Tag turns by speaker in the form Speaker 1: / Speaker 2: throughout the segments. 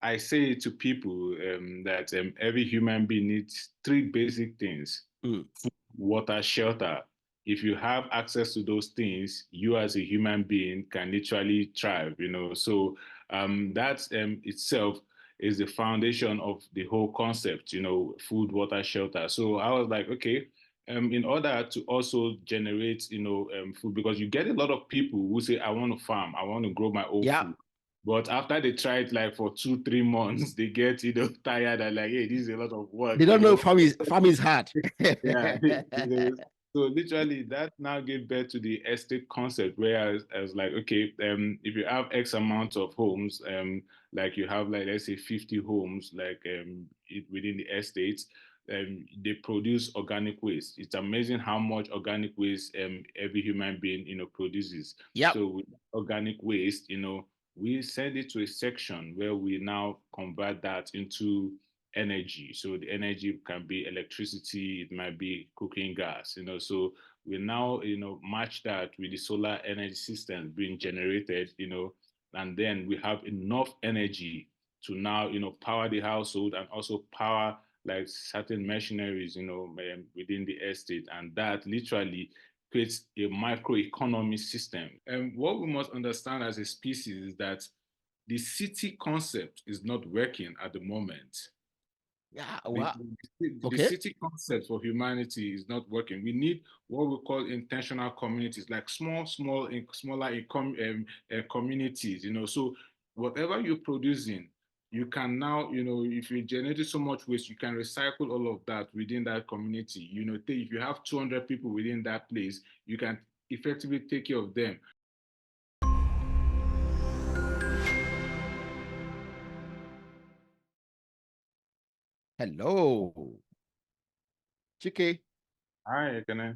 Speaker 1: I say to people that every human being needs three basic things:
Speaker 2: Mm.
Speaker 1: food, water, shelter. If you have access to those things, you as a human being can literally thrive, So that itself is the foundation of the whole concept, food, water, shelter. So I was like, okay, in order to also generate, food, because you get a lot of people who say, I want to farm, I want to grow my own
Speaker 2: Yeah.
Speaker 1: food. But after they try it like for 2, 3 months, they get, tired and like, hey, this is a lot of
Speaker 2: They
Speaker 1: work,
Speaker 2: don't know farming is hard.
Speaker 1: Yeah. So literally that now gave birth to the estate concept where I was like, okay, if you have X amount of homes, like you have like, let's say 50 homes, like within the estates, they produce organic waste. It's amazing how much organic waste every human being, produces.
Speaker 2: Yep.
Speaker 1: So with organic waste, we send it to a section where we now convert that into energy. So the energy can be electricity, it might be cooking gas, So we now, match that with the solar energy system being generated, and then we have enough energy to now, power the household and also power like certain machineries, within the estate. And that literally creates a microeconomy system. And what we must understand as a species is that the city concept is not working at the moment.
Speaker 2: Yeah.
Speaker 1: The,
Speaker 2: Well,
Speaker 1: the
Speaker 2: okay.
Speaker 1: city concept for humanity is not working. We need what we call intentional communities, like smaller communities. So whatever you're producing, you can now, if you generate so much waste, you can recycle all of that within that community. If you have 200 people within that place, you can effectively take care of them.
Speaker 2: Hello, Chike.
Speaker 1: Hi, can I?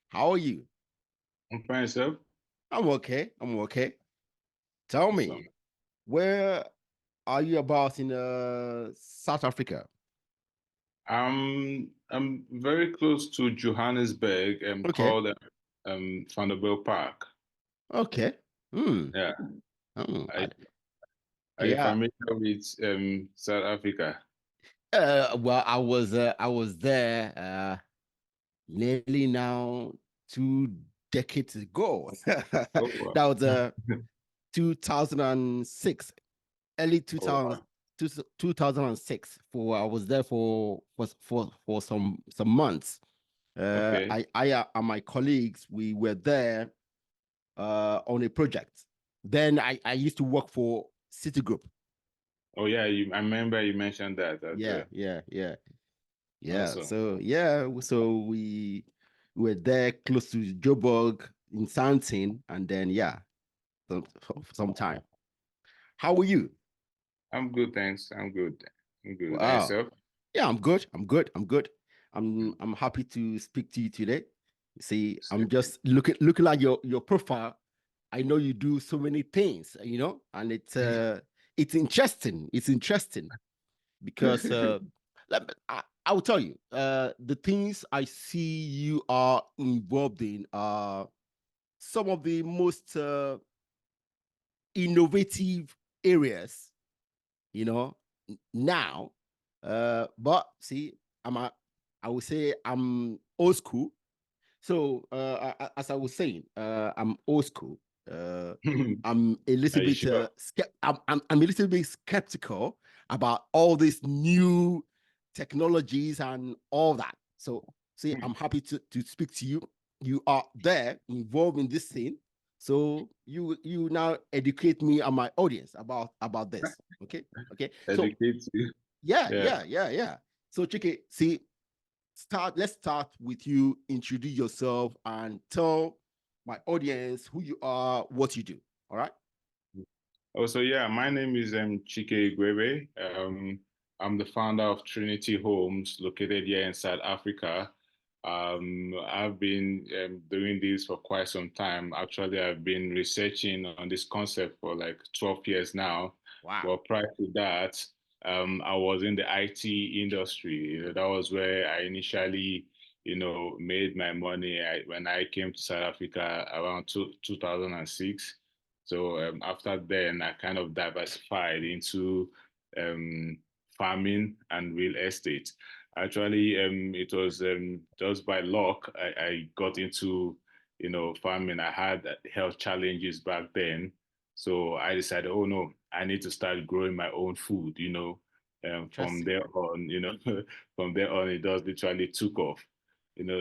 Speaker 2: How are you?
Speaker 1: I'm fine, sir.
Speaker 2: I'm okay. I'm okay. Tell
Speaker 1: Awesome.
Speaker 2: me, where are you about in South Africa?
Speaker 1: I'm very close to Johannesburg,
Speaker 2: Okay.
Speaker 1: called Vanderbilt Park.
Speaker 2: Okay. Hmm.
Speaker 1: Yeah.
Speaker 2: Hmm.
Speaker 1: I, are you
Speaker 2: Yeah.
Speaker 1: familiar with South Africa?
Speaker 2: Well, I was there nearly now 2 decades ago.
Speaker 1: Oh,
Speaker 2: That
Speaker 1: wow.
Speaker 2: was 2006, early
Speaker 1: Oh, wow.
Speaker 2: 2000, 2006. For I was there for some months.
Speaker 1: Okay.
Speaker 2: I and my colleagues, we were there on a project. Then I used to work for Citigroup.
Speaker 1: Oh, yeah. I remember you mentioned that as
Speaker 2: Yeah,
Speaker 1: well.
Speaker 2: yeah, yeah, yeah.
Speaker 1: Awesome.
Speaker 2: So yeah, so we were there close to Joburg in Southampton, and then yeah, for some time. How are you?
Speaker 1: I'm good, thanks. I'm good. I'm good. And
Speaker 2: Wow.
Speaker 1: yourself?
Speaker 2: Yeah, I'm good. I'm good. I'm good. I'm happy to speak to you today. See, I'm just looking at your profile. I know you do so many things, and it's interesting. It's interesting because I will tell you, the things I see you are involved in are some of the most innovative areas, you know, now. But see, I would say I'm old school. So as I was saying, I'm old school. Uh, I'm a
Speaker 1: Are
Speaker 2: little
Speaker 1: you
Speaker 2: bit
Speaker 1: sure?
Speaker 2: I'm a little bit skeptical about all these new technologies and all that. So see, I'm happy to speak to you. You are there involved in this thing. So you now educate me and my audience about this. Okay. Okay. So
Speaker 1: Educate you.
Speaker 2: yeah,
Speaker 1: Yeah.
Speaker 2: yeah, yeah, yeah. So Chike, see, let's start with you. Introduce yourself and tell my audience who you are, what you do. All right.
Speaker 1: Oh, so yeah, my name is Chike Ayodele. I'm the founder of Trinity Homes, located here in South Africa. I've been doing this for quite some time. Actually, I've been researching on this concept for like 12 years now.
Speaker 2: Wow.
Speaker 1: But prior to that, I was in the IT industry. That was where I initially, made my money. When I came to South Africa around 2006. So after then, I kind of diversified into um, farming and real estate. Actually, it was just by luck I got into, farming. I had health challenges back then, so I decided, oh no, I need to start growing my own food. From
Speaker 2: Interesting.
Speaker 1: there on, from there on, it does literally took off.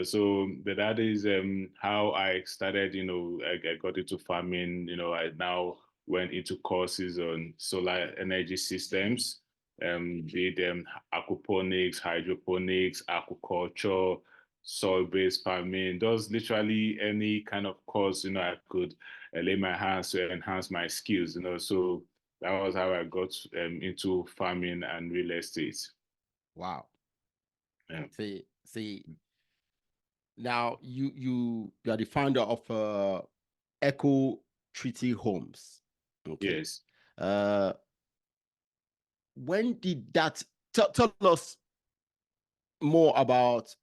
Speaker 1: So that is how I started. I got into farming. I now went into courses on solar energy systems, did aquaponics, hydroponics, aquaculture, soil-based farming. Does literally any kind of course I could lay my hands to enhance my skills. So that was how I got into farming and real estate.
Speaker 2: Wow.
Speaker 1: Yeah.
Speaker 2: See. Now you are the founder of Eco Trinity Homes. Okay.
Speaker 1: Yes.
Speaker 2: Uh, when did that? Tell us more about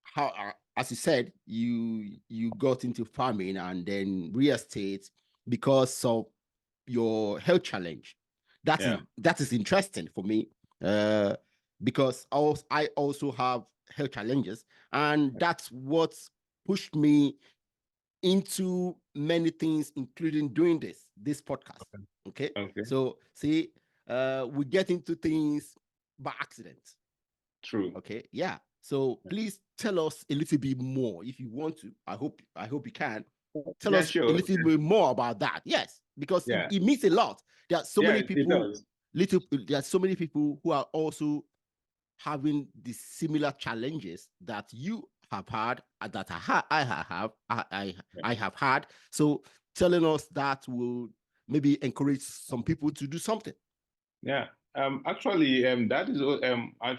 Speaker 2: how, as you said, you got into farming and then real estate because of your health challenge.
Speaker 1: Yeah.
Speaker 2: That is interesting for me, uh, because I also have health challenges, and that's what pushed me into many things, including doing this podcast. Okay,
Speaker 1: Okay.
Speaker 2: so see, we get into things by accident.
Speaker 1: True.
Speaker 2: Okay, yeah. So please tell us a little bit more if you want to. I hope you can tell
Speaker 1: Yeah,
Speaker 2: us a
Speaker 1: sure.
Speaker 2: little bit more about that. Yes, because
Speaker 1: Yeah.
Speaker 2: it means a lot. There are so
Speaker 1: Yeah,
Speaker 2: many
Speaker 1: it
Speaker 2: people,
Speaker 1: does.
Speaker 2: there are so many people who are also having the similar challenges that you have had, that I have had. So telling us that will maybe encourage some people to do something.
Speaker 1: Yeah. Actually, that is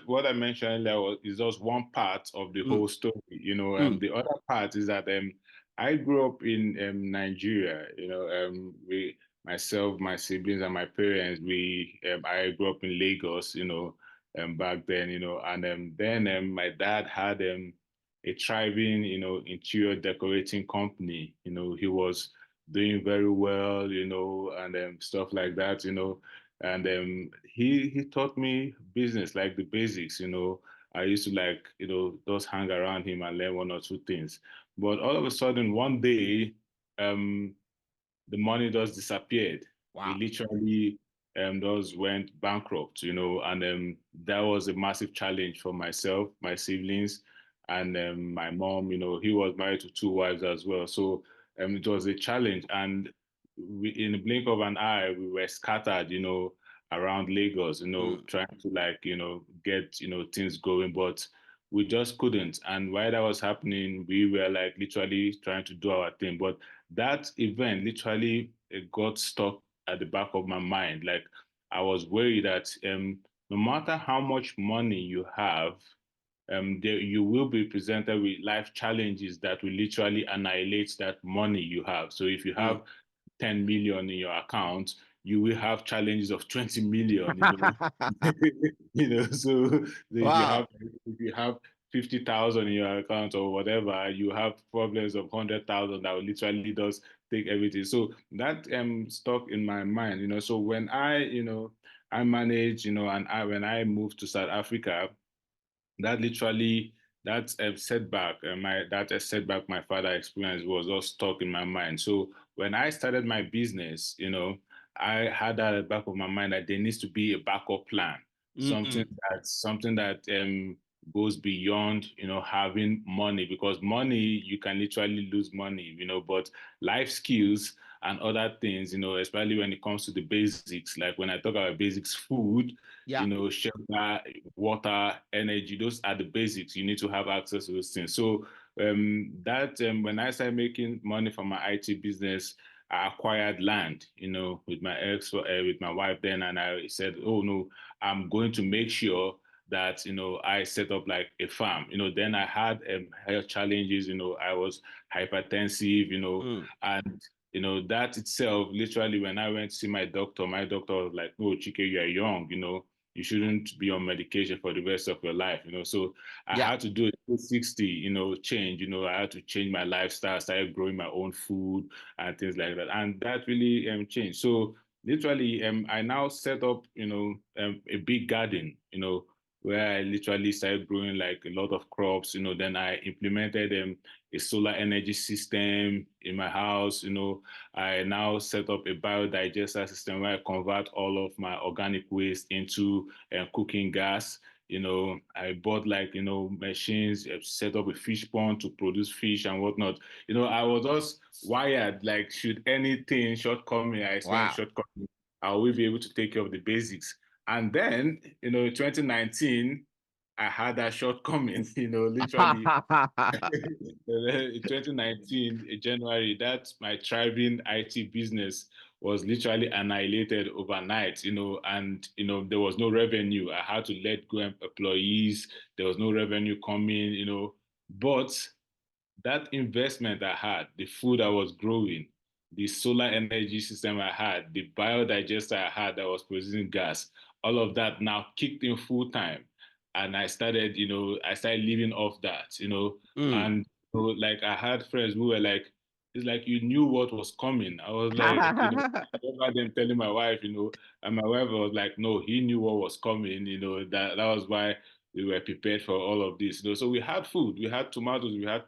Speaker 1: what I mentioned earlier is just one part of the
Speaker 2: Mm,
Speaker 1: whole story.
Speaker 2: mm,
Speaker 1: The other part is that I grew up in Nigeria. Myself, my siblings, and my parents, I grew up in Lagos. Back then. And then my dad had a thriving, interior decorating company. He was doing very well. And stuff like that. And he taught me business, like the basics. I used to like just hang around him and learn one or two things. But all of a sudden one day, um the money just disappeared. It
Speaker 2: wow.
Speaker 1: literally just went bankrupt, and that was a massive challenge for myself, my siblings, and my mom. He was married to two wives as well, so it was a challenge. And in the blink of an eye, we were scattered, around Lagos,
Speaker 2: Mm,
Speaker 1: trying to like, get things going, but we just couldn't. And while that was happening, we were like literally trying to do our thing, but that event literally got stuck at the back of my mind. Like I was worried that no matter how much money you have, you will be presented with life challenges that will literally annihilate that money you have. So if you
Speaker 2: mm.
Speaker 1: have 10 million in your account, you will have challenges of 20 million, so
Speaker 2: Wow.
Speaker 1: if you have 50,000 in your account or whatever, you have problems of 100,000 that will literally does take everything. So that stuck in my mind, so when I managed, and when I moved to South Africa, that literally that setback my that setback my father experienced was all stuck in my mind. So when I started my business, I had that at the back of my mind that there needs to be a backup plan, something
Speaker 2: Mm-mm.
Speaker 1: that goes beyond having money, because money, you can literally lose money, but life skills and other things, especially when it comes to the basics, like when I talk about basics, food,
Speaker 2: Yeah.
Speaker 1: shelter, water, energy, those are the basics. You need to have access to those things. So that when I started making money from my IT business, I acquired land, with my with my wife then, and I said, oh no, I'm going to make sure that I set up like a farm. Then I had health challenges. I was hypertensive.
Speaker 2: Mm.
Speaker 1: And that itself, literally, when I went to see my doctor was like, "Oh, Chike, you are young. You shouldn't be on medication for the rest of your life." So I
Speaker 2: Yeah.
Speaker 1: had to do a 360, change. I had to change my lifestyle, started growing my own food and things like that, and that really changed. So literally, I now set up, a big garden, where I literally started growing like a lot of crops. Then I implemented a solar energy system in my house. I now set up a biodigester system where I convert all of my organic waste into cooking gas. I bought like, machines, set up a fish pond to produce fish and whatnot. I was just wired like, should anything shortcoming, I experience
Speaker 2: Wow.
Speaker 1: shortcoming, I will be able to take care of the basics. And then, 2019, I had that shortcoming, literally in 2019, January, that my thriving IT business was literally annihilated overnight, and there was no revenue. I had to let go employees. There was no revenue coming, but that investment I had, the food I was growing, the solar energy system I had, the biodigester I had that was producing gas, all of that now kicked in full time. And I started living off that,
Speaker 2: Mm.
Speaker 1: and like I had friends who were like, it's like you knew what was coming. I was like, I remember them telling my wife, and my wife was like, no, he knew what was coming, that was why we were prepared for all of this. So we had food, we had tomatoes, we had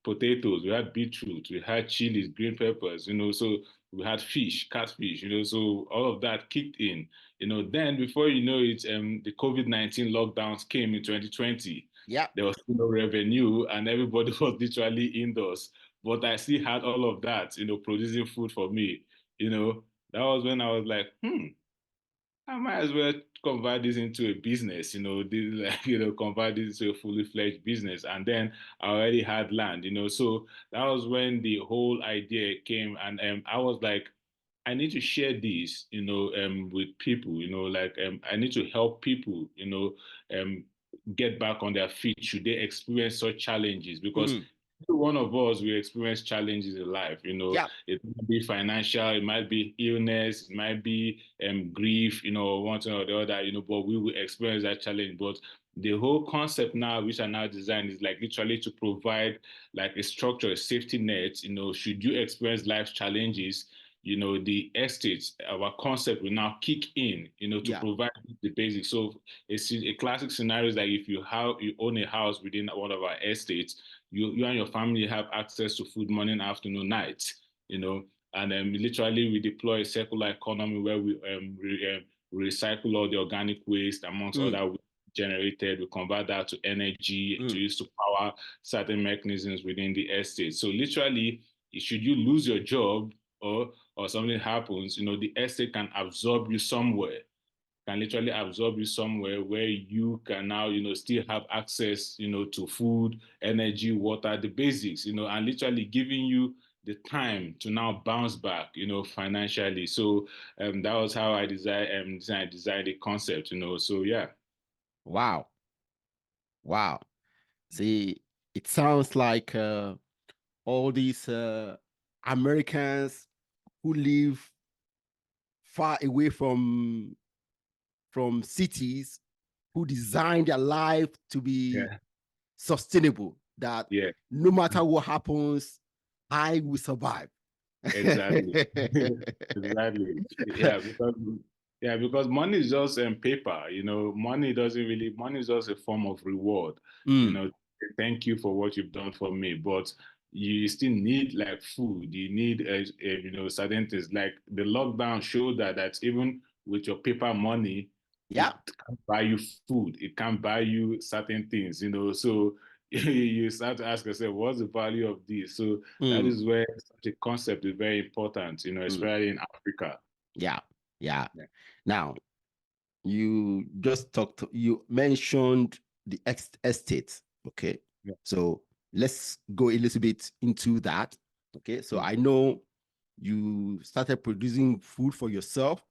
Speaker 1: potatoes, we had beetroot, we had chilies, green peppers, so we had fish, catfish, so all of that kicked in. Then before you know it, the COVID-19 lockdowns came in 2020.
Speaker 2: Yeah.
Speaker 1: There was no revenue and everybody was literally indoors. But I still had all of that, producing food for me. That was when I was like, I might as well convert this into a business, convert this into a fully fledged business. And then I already had land, so that was when the whole idea came. And I was like, I need to share this, with people, like I need to help people, get back on their feet should they experience such challenges, because
Speaker 2: Mm.
Speaker 1: every one of us we experience challenges in life.
Speaker 2: Yeah.
Speaker 1: It might be financial, it might be illness, it might be grief, one thing or the other, but we will experience that challenge. But the whole concept now, which I now design, is like literally to provide like a structure, a safety net, should you experience life challenges, the estates, our concept will now kick in, to
Speaker 2: Yeah.
Speaker 1: provide the basics. So a classic scenario is like if you own a house within one of our estates, you and your family have access to food morning, afternoon, night, you know, and then literally we deploy a circular economy where we recycle all the organic waste amongst
Speaker 2: Mm.
Speaker 1: other generated, we convert that to energy to
Speaker 2: Mm.
Speaker 1: use to power certain mechanisms within the estate. So literally, should you lose your job or something happens, the estate can absorb you somewhere, can literally absorb you somewhere where you can now, still have access, to food, energy, water, the basics, and literally giving you the time to now bounce back, financially. So that was how I designed the concept, So yeah.
Speaker 2: Wow. Wow. See, it sounds like all these Americans who live far away from cities, who design their life to be
Speaker 1: Yeah.
Speaker 2: sustainable, that
Speaker 1: Yeah.
Speaker 2: no matter what happens, I will survive.
Speaker 1: Exactly. Exactly. Because money is just paper, money is just a form of reward, you
Speaker 2: Mm.
Speaker 1: know. Thank you for what you've done for me, but you still need like food. You need certain things. Like the lockdown showed that even with your paper money, it
Speaker 2: Yeah.
Speaker 1: can't buy you food. It can't buy you certain things, So you start to ask yourself, what's the value of this? So that
Speaker 2: Mm.
Speaker 1: is where such a concept is very important,
Speaker 2: Mm.
Speaker 1: especially in Africa.
Speaker 2: Yeah. Yeah.
Speaker 1: Yeah.
Speaker 2: Now, you mentioned the estate. Okay.
Speaker 1: Yeah.
Speaker 2: So let's go a little bit into that. Okay. So
Speaker 1: Mm.
Speaker 2: I know you started producing food for yourself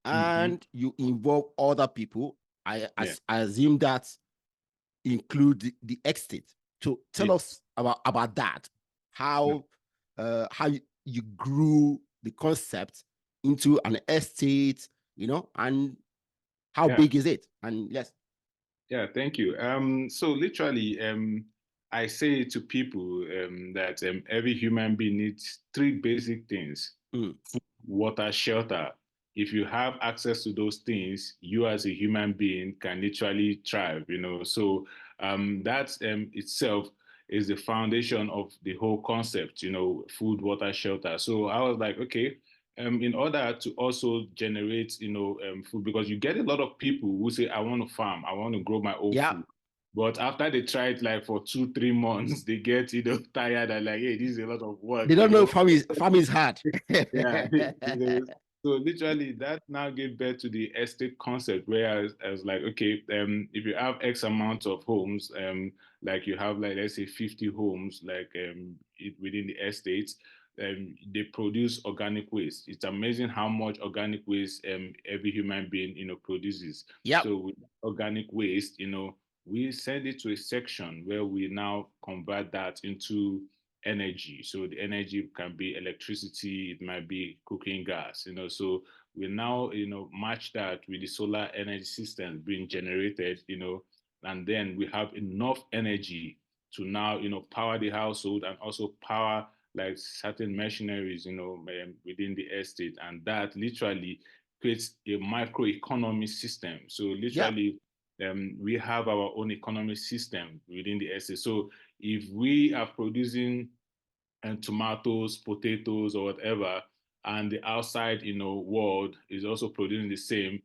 Speaker 1: Mm-hmm.
Speaker 2: and you involve other people.
Speaker 1: Yeah.
Speaker 2: I assume that include the estate. So tell
Speaker 1: Yes.
Speaker 2: us about that.
Speaker 1: Yeah.
Speaker 2: How you grew the concept into an estate, and how
Speaker 1: Yeah.
Speaker 2: big is it? And yes.
Speaker 1: Yeah. Thank you. So literally, I say to people that every human being needs three basic things:
Speaker 2: Mm.
Speaker 1: food, water, shelter. if you have access to those things, you as a human being can literally thrive, So that itself is the foundation of the whole concept, food, water, shelter. So I was like, okay, in order to also generate, food, because you get a lot of people who say, I want to farm, I want to grow my own
Speaker 2: Yeah.
Speaker 1: food. But after they try it like for 2, 3 months, they get, tired and like, hey, this is a lot of work,
Speaker 2: They don't know farm is hard.
Speaker 1: Yeah. So literally that now gave birth to the estate concept where I was like, okay, if you have X amount of homes, like you have like, let's say 50 homes, like within the estates, they produce organic waste. It's amazing how much organic waste every human being, produces.
Speaker 2: Yep.
Speaker 1: So with organic waste, we send it to a section where we now convert that into energy. So the energy can be electricity, it might be cooking gas, So we now, match that with the solar energy systems being generated, and then we have enough energy to now, power the household and also power like certain machineries, within the estate. And that literally creates a microeconomy system. So
Speaker 2: Yep.
Speaker 1: literally, we have our own economic system within the estate. So if we are producing tomatoes, potatoes, or whatever, and the outside, world is also producing the same,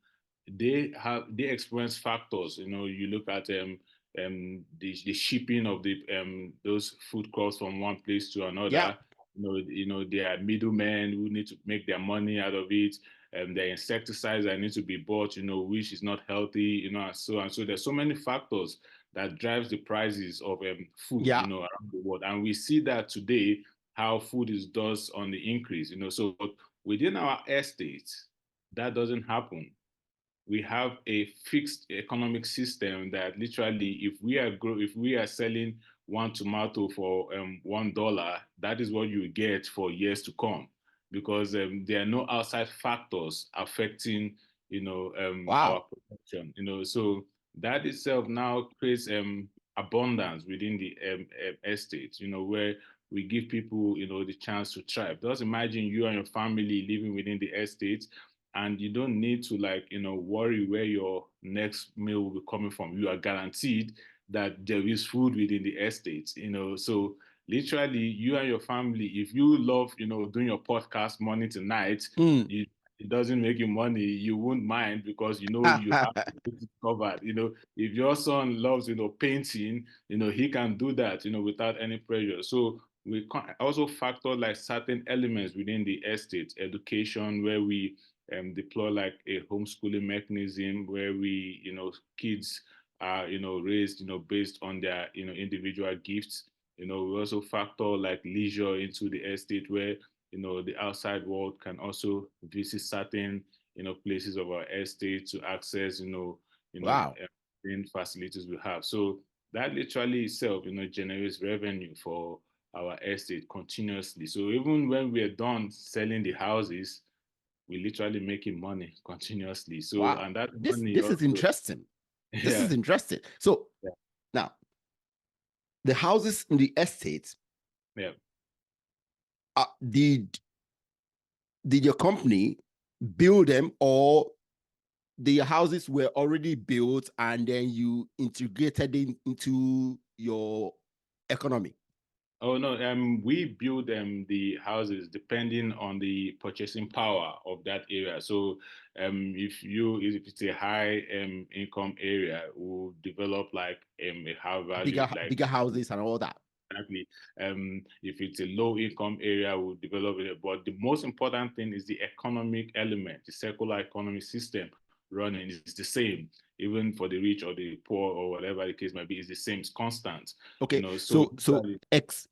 Speaker 1: they experience factors. You look at the shipping of the those food crops from one place to
Speaker 2: Yep.
Speaker 1: another. There are middlemen who need to make their money out of it. There are insecticides that need to be bought, which is not healthy, and so on. So there's so many factors that drives the prices of food,
Speaker 2: Yeah.
Speaker 1: around the world. And we see that today, how food is does on the increase, So within our estates, that doesn't happen. We have a fixed economic system that literally, if we are selling one tomato for $1, that is what you get for years to come, because there are no outside factors affecting our
Speaker 2: Wow.
Speaker 1: production. So that itself now creates abundance within the estate, where we give people the chance to thrive. Just imagine you and your family living within the estate, and you don't need to like worry where your next meal will be coming from. You are guaranteed that there is food within the estate. So literally, you and your family, if you love doing your podcast morning to night,
Speaker 2: Mm.
Speaker 1: it doesn't make you money, you won't mind, because you have it covered. If your son loves painting, he can do that without any pressure. So we also factor like certain elements within the estate education, where we deploy like a homeschooling mechanism, where we, kids are, raised, based on their, individual gifts. We also factor like leisure into the estate, where, the outside world can also visit certain, places of our estate to access,
Speaker 2: Wow.
Speaker 1: facilities we have. So that literally itself, generates revenue for our estate continuously. So even when we're done selling the houses, we literally making money continuously. So,
Speaker 2: Wow.
Speaker 1: and that
Speaker 2: This
Speaker 1: money
Speaker 2: this is
Speaker 1: also,
Speaker 2: interesting. This
Speaker 1: yeah,
Speaker 2: is interesting. So
Speaker 1: yeah,
Speaker 2: now the houses in the estate,
Speaker 1: yeah.
Speaker 2: did your company build them, or the houses were already built and then you integrated it into your economy?
Speaker 1: Oh no, we build the houses depending on the purchasing power of that area. So, if it's a high income area, we'll develop like a high value, like
Speaker 2: Bigger houses and all that.
Speaker 1: exactly. If it's a low income area, we'll develop it. But the most important thing is the economic element, the circular economy system running is the same, even for the rich or the poor or whatever the case might be. It's the same. It's constant.
Speaker 2: Okay,
Speaker 1: So
Speaker 2: so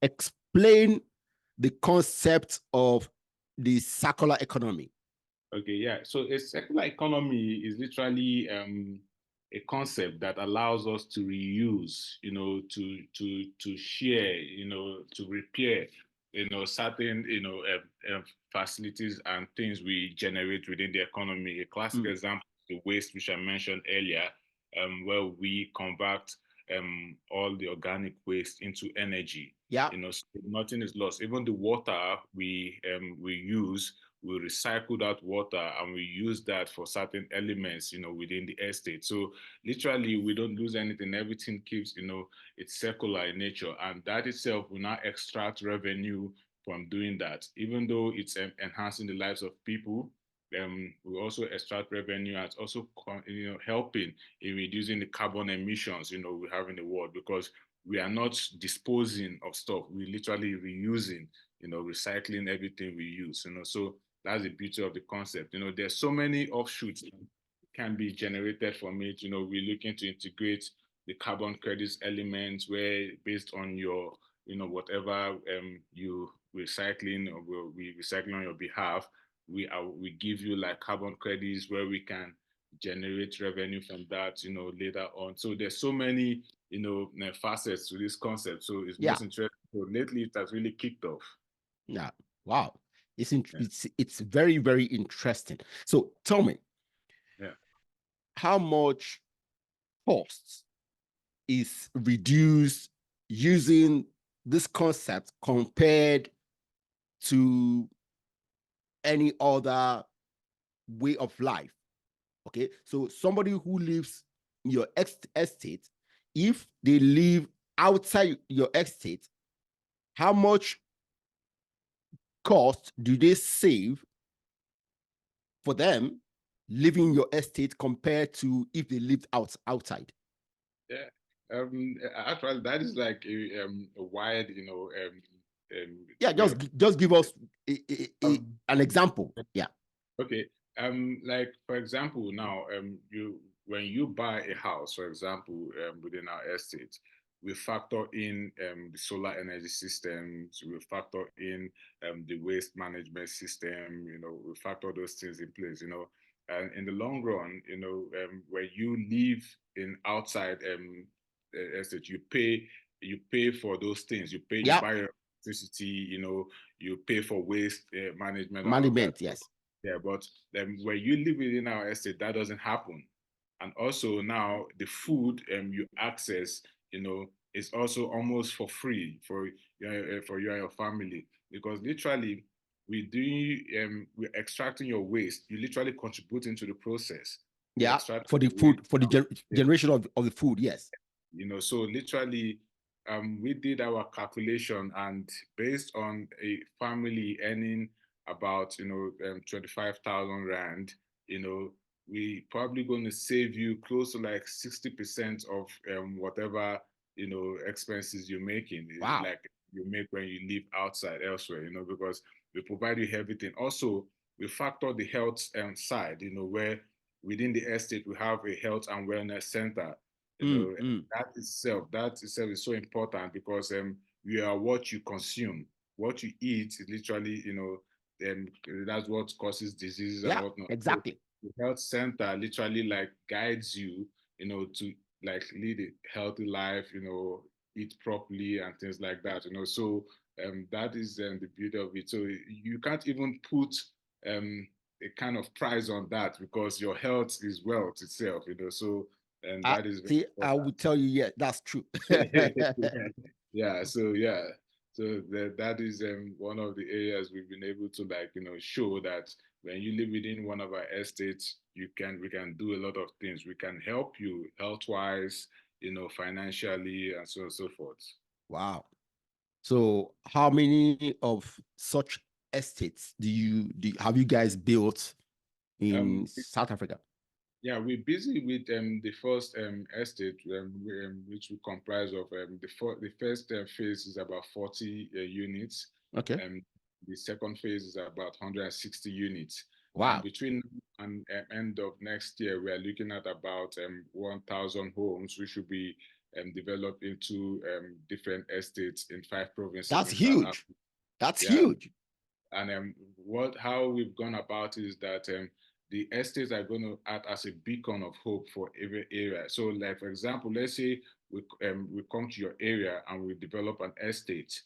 Speaker 2: explain the concept of the circular economy.
Speaker 1: okay, yeah. So a circular economy is literally a concept that allows us to reuse, to share, to repair, certain, facilities and things we generate within the economy. A classic
Speaker 2: Mm.
Speaker 1: example is the waste which I mentioned earlier, where we convert all the organic waste into energy.
Speaker 2: Yeah.
Speaker 1: So nothing is lost. Even the water we use, we recycle that water and we use that for certain elements, within the estate. So literally, we don't lose anything. Everything keeps, it's circular in nature, and that itself will now extract revenue from doing that. Even though it's enhancing the lives of people, we also extract revenue, and it's also helping in reducing the carbon emissions we have in the world, because we are not disposing of stuff. We literally reusing, recycling everything we use. So that's the beauty of the concept. There's so many offshoots can be generated from it. We're looking to integrate the carbon credits elements, where based on your whatever you recycling, or we recycling on your behalf, we give you like carbon credits where we can generate revenue from that later on. So there's so many facets to this concept. So it's
Speaker 2: Yeah.
Speaker 1: most interesting. So lately it has really kicked off.
Speaker 2: Yeah. Wow. It's very, very interesting. So tell me,
Speaker 1: Yeah.
Speaker 2: how much costs is reduced using this concept compared to any other way of life? Okay, so somebody who lives in your estate, if they live outside your estate, how much cost do they save for them living your estate compared to if they lived outside?
Speaker 1: Yeah. Actually, that is like a wide,
Speaker 2: Yeah,
Speaker 1: way of.
Speaker 2: just give us
Speaker 1: Um,
Speaker 2: an example. Yeah.
Speaker 1: okay. Like for example, now, you when you buy a house, for example, within our estate, we factor in the solar energy systems, we factor in the waste management system, we factor those things in place, and in the long run, where you live in outside estate, you pay for those things, you
Speaker 2: Yeah.
Speaker 1: buy your electricity, you pay for waste management, all of that.
Speaker 2: Management, yes.
Speaker 1: Yeah, but where you live within our estate, that doesn't happen. And also now the food you access, is also almost for free for you and your family, because literally we're extracting your waste. You literally contributing to the process. We
Speaker 2: Yeah,
Speaker 1: extract
Speaker 2: for the
Speaker 1: waste.
Speaker 2: food, for the generation of the food, yes.
Speaker 1: So literally, we did our calculation, and based on a family earning about 25,000 rand, we probably going to save you close to like 60% of whatever expenses you're making,
Speaker 2: Wow.
Speaker 1: like you make when you live outside elsewhere, because we provide you everything. Also, we factor the health side, where within the estate we have a health and wellness center. you know
Speaker 2: Mm.
Speaker 1: that itself is so important, because you are what you consume. What you eat is literally, that's what causes diseases and
Speaker 2: Yeah,
Speaker 1: whatnot. So
Speaker 2: exactly.
Speaker 1: the health center literally like guides you, to like lead a healthy life, eat properly and things like that. So that is the beauty of it. So you can't even put a kind of price on that, because your health is wealth itself. So and
Speaker 2: I
Speaker 1: that is very
Speaker 2: see. I
Speaker 1: important.
Speaker 2: would tell you, yeah, that's true.
Speaker 1: Yeah, so yeah, so that is one of the areas we've been able to like show that when you live within one of our estates, we can do a lot of things. We can help you health wise, financially, and so on and so forth.
Speaker 2: Wow. So, how many of such estates have you guys built in
Speaker 1: um
Speaker 2: South Africa?
Speaker 1: Yeah, we're busy with the first estate, which we comprise of the first phase is about 40 units.
Speaker 2: Okay.
Speaker 1: The second phase is about 160 units. And
Speaker 2: Wow.
Speaker 1: between and end of next year, we are looking at about 1,000 homes, which will be developed into different estates in 5 provinces
Speaker 2: That's
Speaker 1: in South
Speaker 2: huge.
Speaker 1: Africa.
Speaker 2: That's
Speaker 1: Yeah,
Speaker 2: huge.
Speaker 1: and how we've gone about is that the estates are going to act as a beacon of hope for every area. So, like for example, let's say we come to your area and we develop an estate.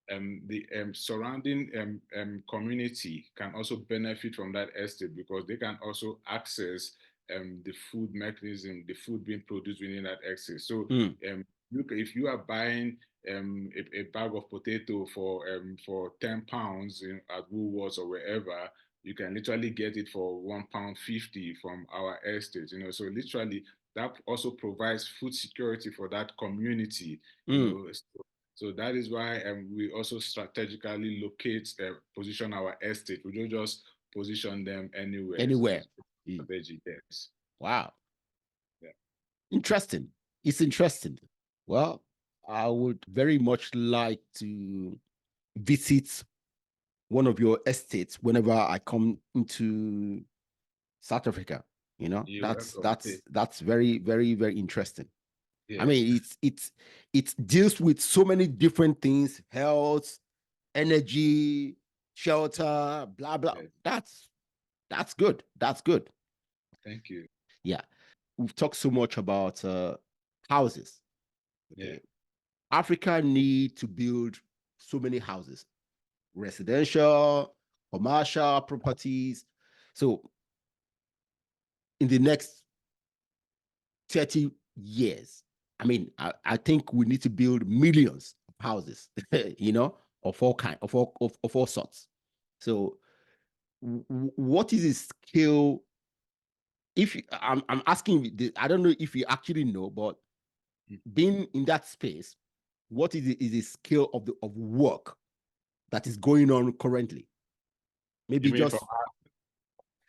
Speaker 1: The surrounding community can also benefit from that estate, because they can also access the food mechanism, the food being produced within that estate. So,
Speaker 2: Mm.
Speaker 1: look, if you are buying a bag of potato for £10 at Woolworths or wherever, you can literally get it for £1.50 from our estate, so literally that also provides food security for that community, So that is why we also strategically position our estate. We don't just position them anywhere.
Speaker 2: Anywhere.
Speaker 1: Strategy, yes.
Speaker 2: Wow.
Speaker 1: Yeah.
Speaker 2: Interesting. It's interesting. Well, I would very much like to visit one of your estates whenever I come into South Africa. That's very, very, very interesting.
Speaker 1: Yes.
Speaker 2: I mean, it deals with so many different things: health, energy, shelter, blah blah. Yes. That's good. That's good.
Speaker 1: Thank you.
Speaker 2: Yeah, we've talked so much about houses. Okay, yeah. Africa need to build so many houses, residential, commercial properties. So in the next 30 years, I mean, I think we need to build millions of houses, of all kind, of all sorts. So what is the scale? If I'm asking, I don't know if you actually know, but being in that space, what is the scale of work that is going on currently? Maybe just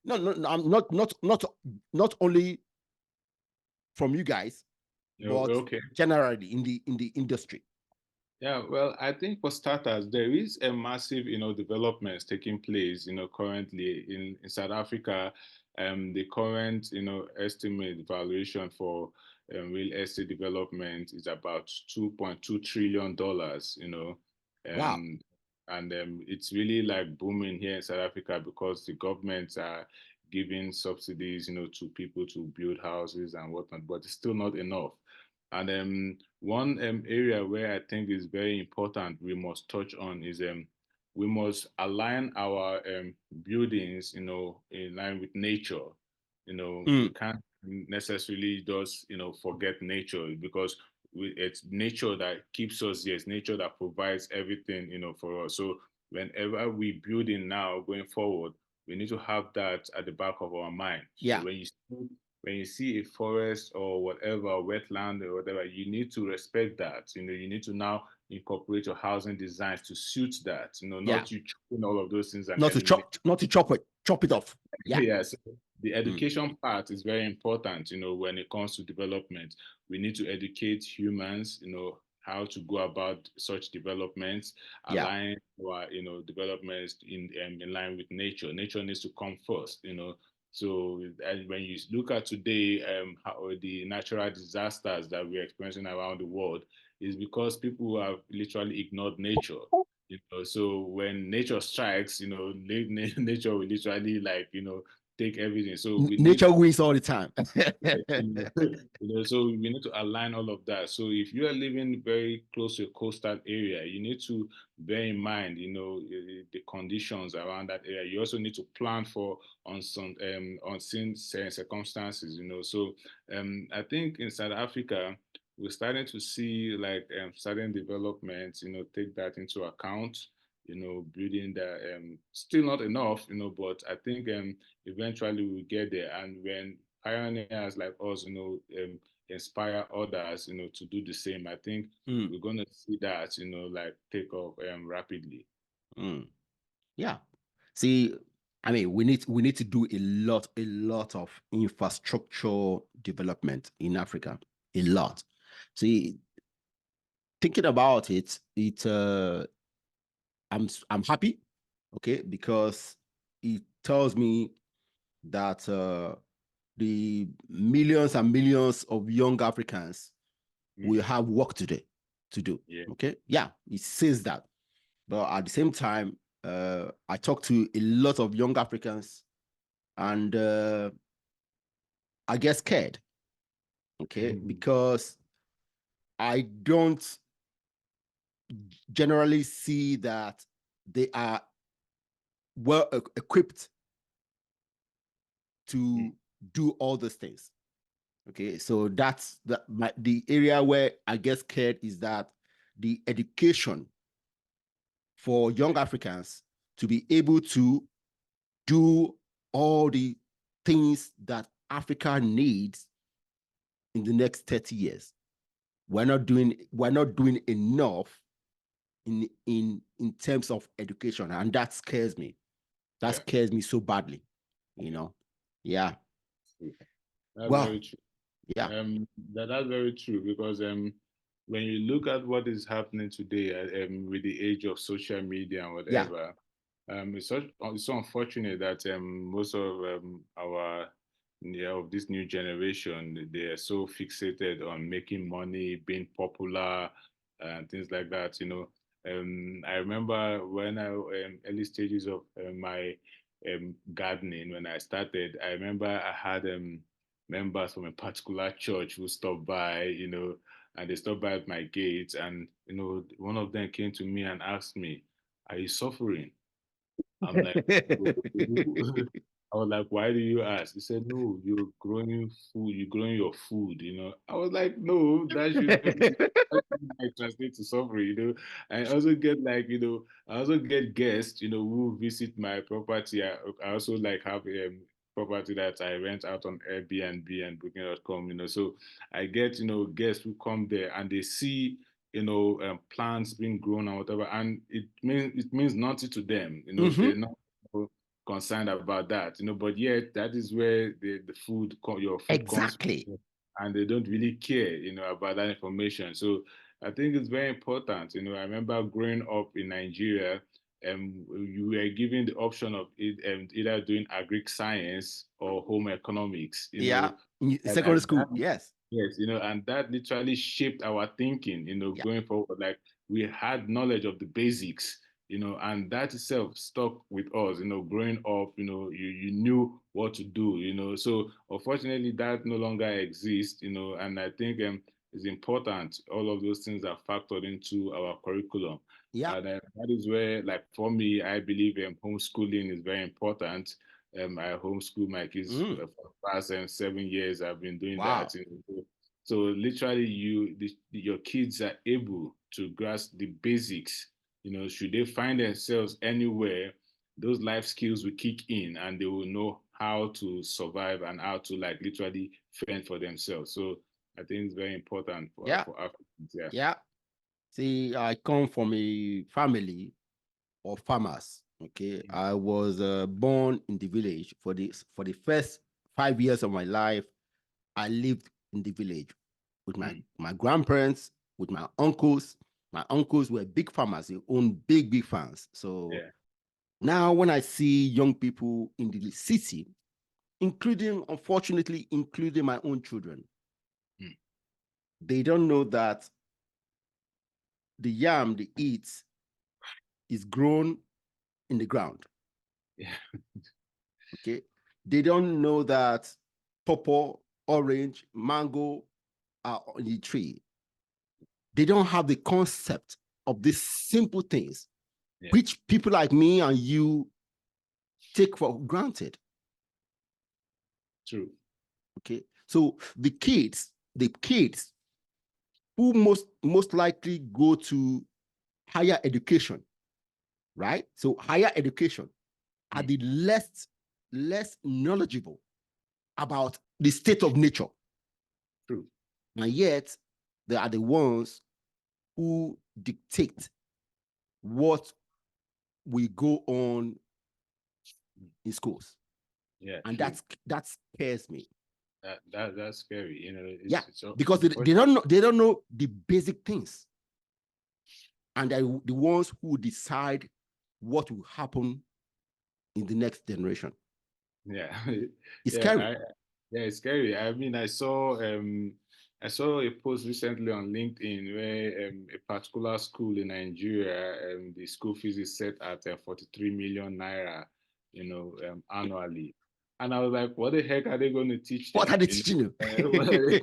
Speaker 2: no, I'm not only from you guys, but generally in the industry.
Speaker 1: Yeah, well, I think for starters, there is a massive, developments taking place, currently in South Africa. The current, estimate valuation for real estate development is about $2.2 trillion,
Speaker 2: Wow.
Speaker 1: And it's really like booming here in South Africa because the governments are giving subsidies, to people to build houses and whatnot, but it's still not enough. And one area where I think is very important we must touch on is we must align our buildings, in line with nature. We can't necessarily just, forget nature because it's nature that keeps us here. It's nature that provides everything, for us. So whenever we build in now going forward, we need to have that at the back of our mind.
Speaker 2: Yeah.
Speaker 1: So when you see a forest or whatever, wetland or whatever, you need to respect that. You need to now incorporate your housing designs to suit that. Not you chopping all of those things and
Speaker 2: not to chop it off. Yeah.
Speaker 1: Yeah. So the education part is very important. When it comes to development, we need to educate humans. How to go about such developments, align our developments in line with nature. Nature needs to come first. So when you look at today, how the natural disasters that we're experiencing around the world is because people have literally ignored nature. So when nature strikes, nature will literally take everything. So
Speaker 2: nature wins all the time.
Speaker 1: So we need to align all of that. So if you are living very close to a coastal area, you need to bear in mind, the conditions around that area. You also need to plan for unseen circumstances. So I think in South Africa, we're starting to see certain developments, take that into account. Building that still not enough, but I think eventually we'll get there. And when pioneers like us, inspire others, to do the same, I think we're going to see that, take off rapidly.
Speaker 2: Yeah. See, I mean, we need to do a lot of infrastructure development in Africa, a lot. See, thinking about it, I'm happy, okay, because it tells me that the millions and millions of young Africans will have work to do.
Speaker 1: Yeah.
Speaker 2: Okay, yeah, it says that, but at the same time, I talk to a lot of young Africans, and I get scared, okay, because I don't generally see that they are well equipped to do all those things. Okay, so that's the area where I get scared, is that the education for young Africans to be able to do all the things that Africa needs in the next 30 years. We're not doing enough in terms of education, and that scares me. That scares me so badly, you know. Yeah.
Speaker 1: That's
Speaker 2: Well,
Speaker 1: very true.
Speaker 2: yeah.
Speaker 1: That's very true, because when you look at what is happening today, with the age of social media and
Speaker 2: Yeah.
Speaker 1: whatever, it's so unfortunate that most of our of this new generation, they are so fixated on making money, being popular, and things like that. I remember when I early stages of my gardening, when I started, I remember I had members from a particular church who stopped by, and they stopped by at my gate, and one of them came to me and asked me, "Are you suffering?" I'm like, I was like, "Why do you ask?" He said, "No, you're growing food. You're growing your food." I was like, "No, that might translate to suffering." I also get I also get guests, who visit my property. I also like have property that I rent out on Airbnb and Booking.com. So I get guests who come there and they see plants being grown and whatever, and it means nothing to them. They're not concerned about that. But yet that is where the food your food comes
Speaker 2: Exactly.
Speaker 1: from, and they don't really care about that information. So I think it's very important. I remember growing up in Nigeria, you were given the option of either doing agric science or home economics.
Speaker 2: Yeah. Secondary
Speaker 1: And
Speaker 2: school. Yes.
Speaker 1: yes, and that literally shaped our thinking,
Speaker 2: Yeah.
Speaker 1: going forward. Like, we had knowledge of the basics, and that itself stuck with us, growing up, you knew what to do, So unfortunately, that no longer exists, and I think it's important all of those things are factored into our curriculum.
Speaker 2: Yeah.
Speaker 1: And that is where, like, for me, I believe homeschooling is very important. I homeschool my kids for the past 7 years. I've been doing
Speaker 2: Wow.
Speaker 1: that. So literally, your kids are able to grasp the basics. Should they find themselves anywhere, those life skills will kick in, and they will know how to survive and how to, like, literally fend for themselves. So I think it's very important for
Speaker 2: Yeah.
Speaker 1: Africans. Yeah.
Speaker 2: Yeah. See, I come from a family of farmers. Okay, I was born in the village. For the first 5 years of my life, I lived in the village with my grandparents, with my uncles. My uncles were big farmers. They owned big farms. So
Speaker 1: Yeah.
Speaker 2: now, when I see young people in the city, unfortunately, including my own children,
Speaker 1: Mm.
Speaker 2: they don't know that the yam they eat is grown in the ground.
Speaker 1: Yeah.
Speaker 2: Okay. They don't know that purple, orange, mango are on the tree. They don't have the concept of these simple things,
Speaker 1: Yeah.
Speaker 2: which people like me and you take for granted.
Speaker 1: True.
Speaker 2: Okay. So the kids who most likely go to higher education, right? So higher education are the less knowledgeable about the state of nature.
Speaker 1: True.
Speaker 2: And yet, they are the ones who dictate what will go on in schools.
Speaker 1: Yeah.
Speaker 2: And
Speaker 1: True.
Speaker 2: that scares me.
Speaker 1: That's scary.
Speaker 2: Yeah,
Speaker 1: It's so
Speaker 2: because they don't know the basic things. And they're the ones who decide what will happen in the next generation.
Speaker 1: Yeah.
Speaker 2: It's
Speaker 1: Yeah.
Speaker 2: scary.
Speaker 1: Yeah, it's scary. I mean, I saw a post recently on LinkedIn where a particular school in Nigeria, the school fees is set at 43 million naira, annually. And I was like, what the heck are they going to teach
Speaker 2: What are
Speaker 1: them?
Speaker 2: they teaching you?
Speaker 1: What are they,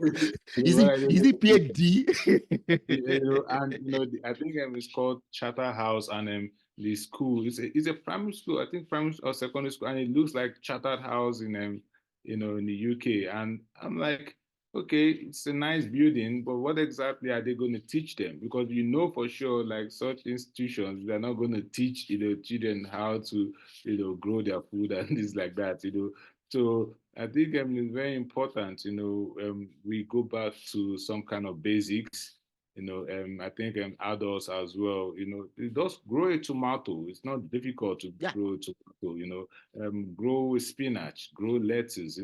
Speaker 2: is
Speaker 1: what
Speaker 2: it
Speaker 1: are they
Speaker 2: is
Speaker 1: going
Speaker 2: it
Speaker 1: to teach them?
Speaker 2: PhD?
Speaker 1: And I think it's called Charterhouse, and the school it's a primary school, I think primary or secondary school, and it looks like Chartered House in in the UK. And I'm like, okay, it's a nice building, but what exactly are they going to teach them? Because you know for sure, like such institutions, they're not going to teach children how to grow their food and things like that. So I think it's very important, we go back to some kind of basics. I think adults as well, they just grow a tomato. It's not difficult to
Speaker 2: Yeah,
Speaker 1: grow a tomato. Grow spinach, grow lettuce.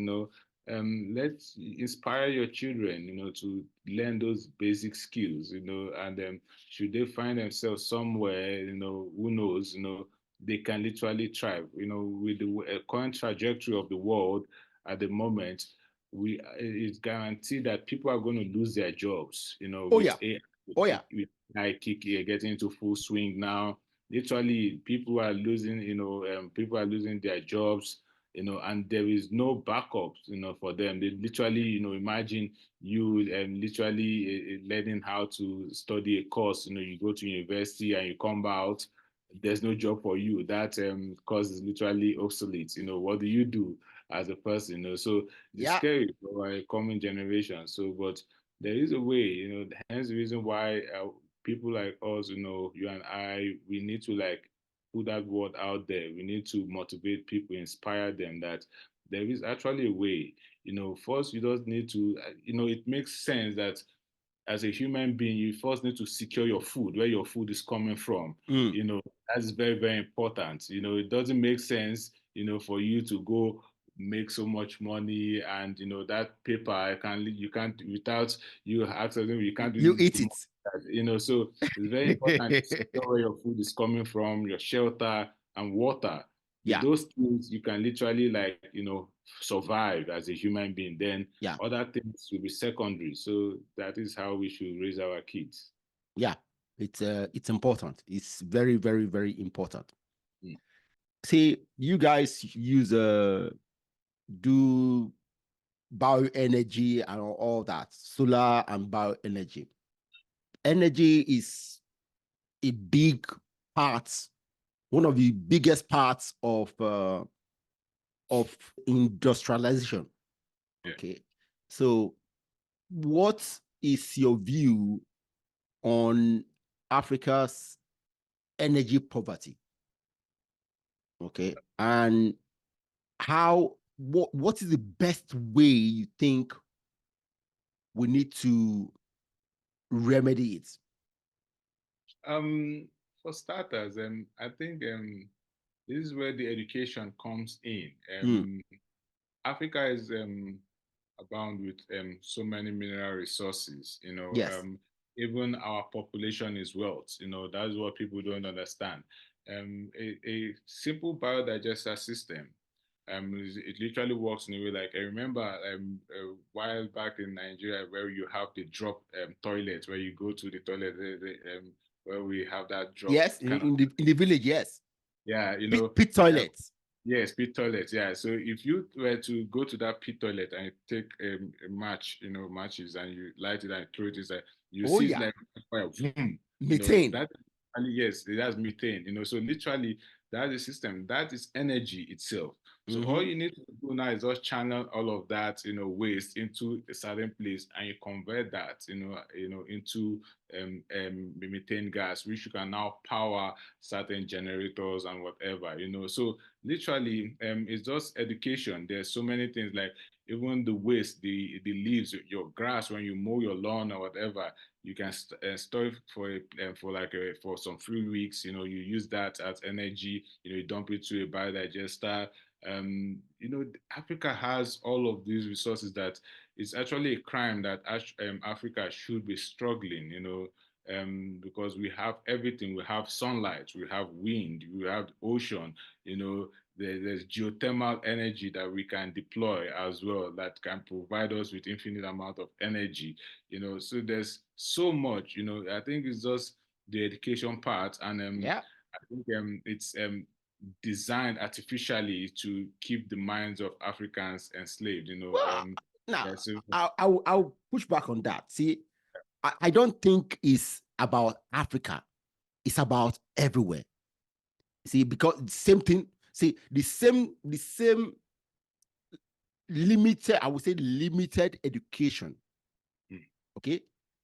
Speaker 1: Let's inspire your children, to learn those basic skills, and should they find themselves somewhere, who knows, they can literally thrive, with the current trajectory of the world at the moment. It's guaranteed that people are going to lose their jobs,
Speaker 2: oh
Speaker 1: with
Speaker 2: yeah,
Speaker 1: AI,
Speaker 2: oh yeah,
Speaker 1: with AI getting into full swing now. Literally, people are losing their jobs, and there is no backup, for them. They literally, imagine you literally learning how to study a course. You go to university and you come out, there's no job for you. That course is literally obsolete. What do you do as a person? So it's
Speaker 2: yeah,
Speaker 1: scary for a coming generation. So, but there is a way. Hence the reason why people like us, you and I, we need to like put that word out there. We need to motivate people, inspire them that there is actually a way. First, you just need to, it makes sense that as a human being, you first need to secure your food, where your food is coming from.
Speaker 2: mm.
Speaker 1: You know, that's very, very important. It doesn't make sense, for you to go make so much money and that paper you can't without you accessing, you can't
Speaker 2: You
Speaker 1: do
Speaker 2: eat
Speaker 1: the
Speaker 2: it.
Speaker 1: money. So it's very important to secure where your food is coming from, your shelter and water. With
Speaker 2: Yeah,
Speaker 1: those things, you can literally like survive as a human being. Then
Speaker 2: yeah,
Speaker 1: other things will be secondary. So that is how we should raise our kids.
Speaker 2: yeah. It's important. It's very, very, very important.
Speaker 1: Mm.
Speaker 2: See, you guys use do bioenergy and all that, solar and bioenergy. Energy is a big part, one of the biggest parts of industrialization.
Speaker 1: Yeah.
Speaker 2: Okay, so what is your view on Africa's energy poverty? Okay, and what is the best way you think we need to remedy it?
Speaker 1: Um, for starters, I think this is where the education comes in.
Speaker 2: Mm,
Speaker 1: Africa is abound with so many mineral resources.
Speaker 2: yes.
Speaker 1: Even our population is wealth. That's what people don't understand. A simple biodigester system. It literally works in a way like I remember a while back in Nigeria where you have the drop toilet where you go to the toilet where we have that drop
Speaker 2: Yes,
Speaker 1: kind of,
Speaker 2: in the village, yes.
Speaker 1: yeah,
Speaker 2: Pit toilets.
Speaker 1: yes, pit toilet. Yeah. So if you were to go to that pit toilet and take a match, matches, and you light it and throw it inside, you
Speaker 2: Oh
Speaker 1: see it's
Speaker 2: yeah,
Speaker 1: like fire. Vroom.
Speaker 2: methane.
Speaker 1: That and yes, it has methane. So literally that's a system. That is energy itself. So all
Speaker 2: Mm-hmm.
Speaker 1: you need to do now is just channel all of that, waste into a certain place, and you convert that, into methane gas, which you can now power certain generators and whatever. So literally it's just education. There's so many things like even the waste, the leaves, your grass, when you mow your lawn or whatever, you can store it for some few weeks. You use that as energy. You dump it to a biodigester. Africa has all of these resources that it's actually a crime that Africa should be struggling. Because we have everything. We have sunlight, we have wind, we have ocean. There's geothermal energy that we can deploy as well that can provide us with infinite amount of energy. So there's so much. I think it's just the education part, and
Speaker 2: Yeah.
Speaker 1: I think it's designed artificially to keep the minds of Africans enslaved.
Speaker 2: Well, now
Speaker 1: Yeah, so
Speaker 2: I'll push back on that. See, I don't think it's about Africa. It's about everywhere. See, because same thing. See, the same limited, I would say limited education Okay,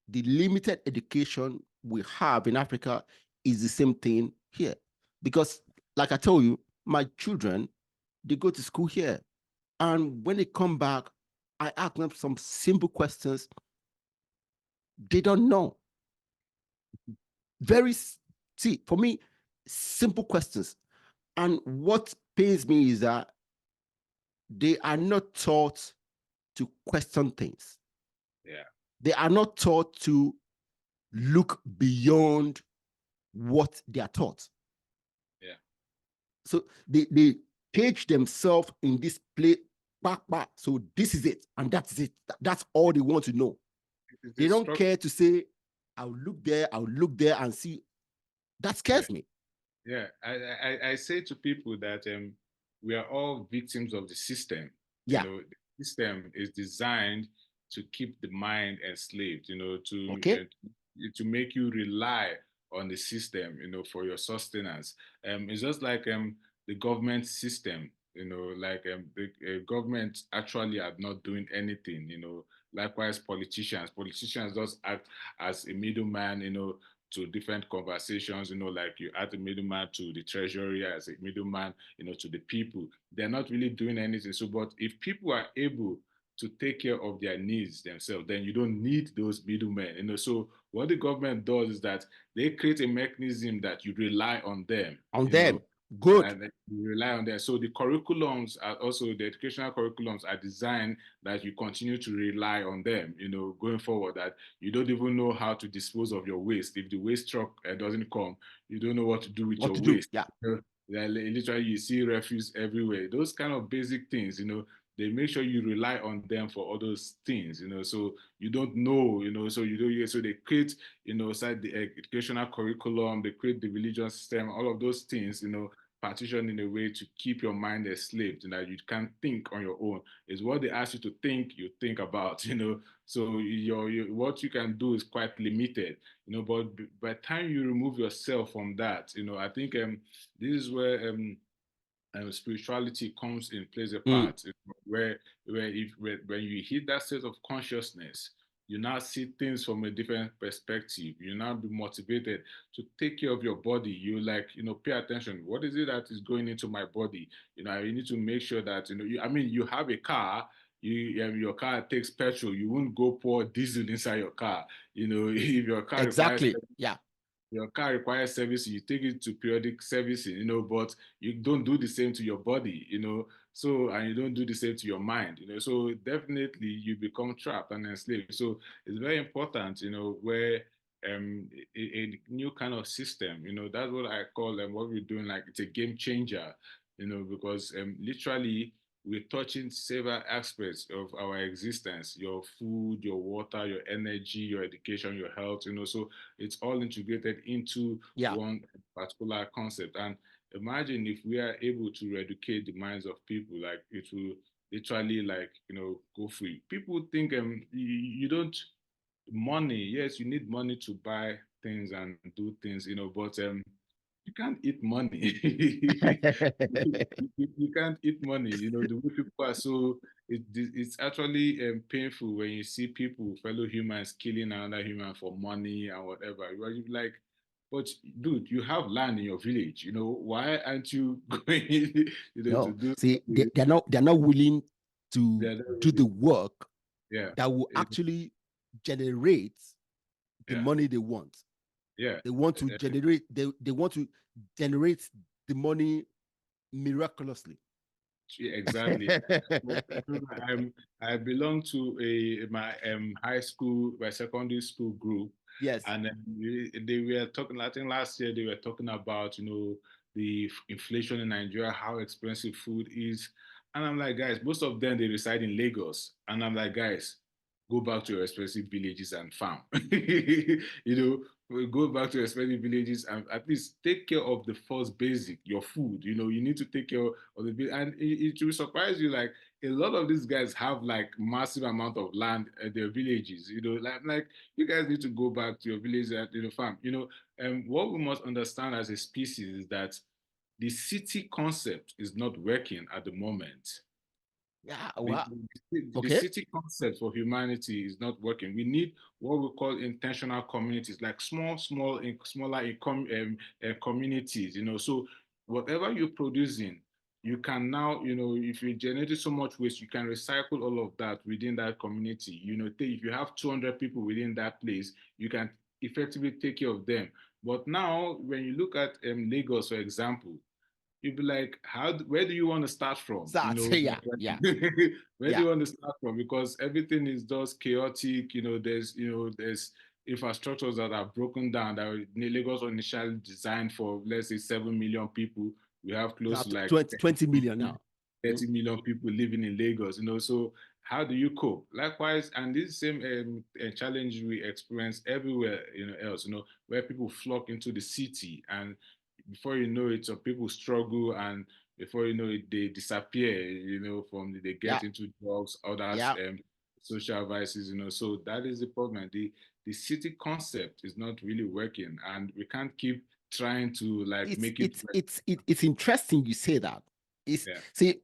Speaker 2: the limited education we have in Africa is the same thing here. Because, like I told you, my children, they go to school here. And when they come back, I ask them some simple questions. They don't know. Very, see, for me, simple questions. And what pains me is that they are not taught to question things.
Speaker 1: Yeah.
Speaker 2: They are not taught to look beyond what they are taught.
Speaker 1: Yeah.
Speaker 2: So they cage themselves in this play back. So this is it, and that's it. That's all they want to know.
Speaker 1: It's
Speaker 2: They
Speaker 1: a
Speaker 2: don't
Speaker 1: structure.
Speaker 2: care to say, I'll look there and see. That
Speaker 1: Yeah.
Speaker 2: scares me.
Speaker 1: Yeah. I say to people that we are all victims of the system. You
Speaker 2: Yeah.
Speaker 1: know, the system is designed to keep the mind enslaved, you know,
Speaker 2: Okay.
Speaker 1: to make you rely on the system, you know, for your sustenance. It's just like the government system, you know, like the government actually are not doing anything, you know. Likewise, politicians just act as a middleman, you know, to different conversations, you know, like you add a middleman to the treasury as a middleman, you know, to the people. They're not really doing anything. So, but if people are able to take care of their needs themselves, then you don't need those middlemen, you know. So what the government does is that they create a mechanism that you rely on them,
Speaker 2: On
Speaker 1: you know,
Speaker 2: them. Good.
Speaker 1: and you rely on them. So the curriculums are also the educational curriculums are designed that you continue to rely on them, you know, going forward. That you don't even know how to dispose of your waste. If the waste truck doesn't come, you don't know what to do with
Speaker 2: What
Speaker 1: your
Speaker 2: to do?
Speaker 1: waste.
Speaker 2: Yeah.
Speaker 1: You know, literally, you see refuse everywhere. Those kind of basic things, you know, they make sure you rely on them for all those things, you know. So you don't know, you know, so you don't. So they create, you know, aside the educational curriculum, they create the religion system, all of those things, you know, partitioned in a way to keep your mind enslaved, and that you can't think on your own. Is what they ask you to think, you think about, you know. So your what you can do is quite limited, you know. But by the time you remove yourself from that, you know, I think this is where spirituality comes in plays a
Speaker 2: Mm.
Speaker 1: part, when you hit that state of consciousness, you now see things from a different perspective. You now be motivated to take care of your body. You, like, you know, pay attention. What is it that is going into my body? You know, you need to make sure that, you know, I mean, you have a car. Your car takes petrol. You won't go pour diesel inside your car. You know, if your car requires,
Speaker 2: Exactly. Yeah.
Speaker 1: your car requires servicing, you take it to periodic servicing, you know, but you don't do the same to your body, you know. So, and you don't do the same to your mind, you know. So definitely you become trapped and enslaved. So it's very important, you know, where a new kind of system, you know, that's what I call what we're doing, like it's a game changer, you know, because literally we're touching several aspects of our existence: your food, your water, your energy, your education, your health, you know. So it's all integrated into
Speaker 2: Yeah.
Speaker 1: one particular concept. And imagine if we are able to educate the minds of people, like it will literally, like, you know, go free. People think you don't, money, yes, you need money to buy things and do things, you know, but you can't eat money. You can't eat money. You know, the way people are so, it's actually painful when you see people, fellow humans, killing another human for money and whatever. You're like, but dude, you have land in your village. You know, why aren't you going, you know, to
Speaker 2: No.
Speaker 1: do
Speaker 2: See,
Speaker 1: something?
Speaker 2: they're not willing to
Speaker 1: They're not
Speaker 2: do the
Speaker 1: really,
Speaker 2: work
Speaker 1: yeah,
Speaker 2: that will actually generate the
Speaker 1: yeah,
Speaker 2: money they want.
Speaker 1: yeah.
Speaker 2: They want to generate, they want to generate the money miraculously.
Speaker 1: Yeah, exactly. I belong to my high school, my secondary school group,
Speaker 2: Yes.
Speaker 1: and they were talking. I think last year they were talking about, you know, the inflation in Nigeria, how expensive food is, and I'm like, guys, most of them they reside in Lagos, and I'm like, guys, go back to your respective villages and farm. You know, we go back to your respective villages and at least take care of the first basic, your food. You know, you need to take care of the, and it will surprise you, like a lot of these guys have like massive amount of land at their villages. You know, like you guys need to go back to your village and, you know, farm. You know, and what we must understand as a species is that the city concept is not working at the moment.
Speaker 2: Yeah,
Speaker 1: The,
Speaker 2: well,
Speaker 1: the
Speaker 2: okay.
Speaker 1: city concept for humanity is not working. We need what we call intentional communities, like smaller communities. So whatever you're producing, you can now, if you generate so much waste, you can recycle all of that within that community. If you have 200 people within that place, you can effectively take care of them. But now, when you look at Lagos, for example, you'd be like, where do you want to start from?
Speaker 2: That, yeah, yeah,
Speaker 1: Where do
Speaker 2: yeah.
Speaker 1: you want to start from? Because everything is just chaotic. There's infrastructures that are broken down that Lagos was initially designed for, let's say, 7 million people. We have close
Speaker 2: That
Speaker 1: to like
Speaker 2: 20 million now.
Speaker 1: 30 million people living in Lagos. So how do you cope? Likewise, and this same challenge we experience everywhere, else, where people flock into the city, and before you know it, some people struggle, and before you know it, they disappear, they
Speaker 2: Yeah,
Speaker 1: get into drugs, others,
Speaker 2: yeah.
Speaker 1: social vices. So that is the problem. The city concept is not really working, and we can't keep trying to like
Speaker 2: It's
Speaker 1: make it
Speaker 2: it's
Speaker 1: work.
Speaker 2: it's it, it's interesting you say that. It's
Speaker 1: Yeah.
Speaker 2: see,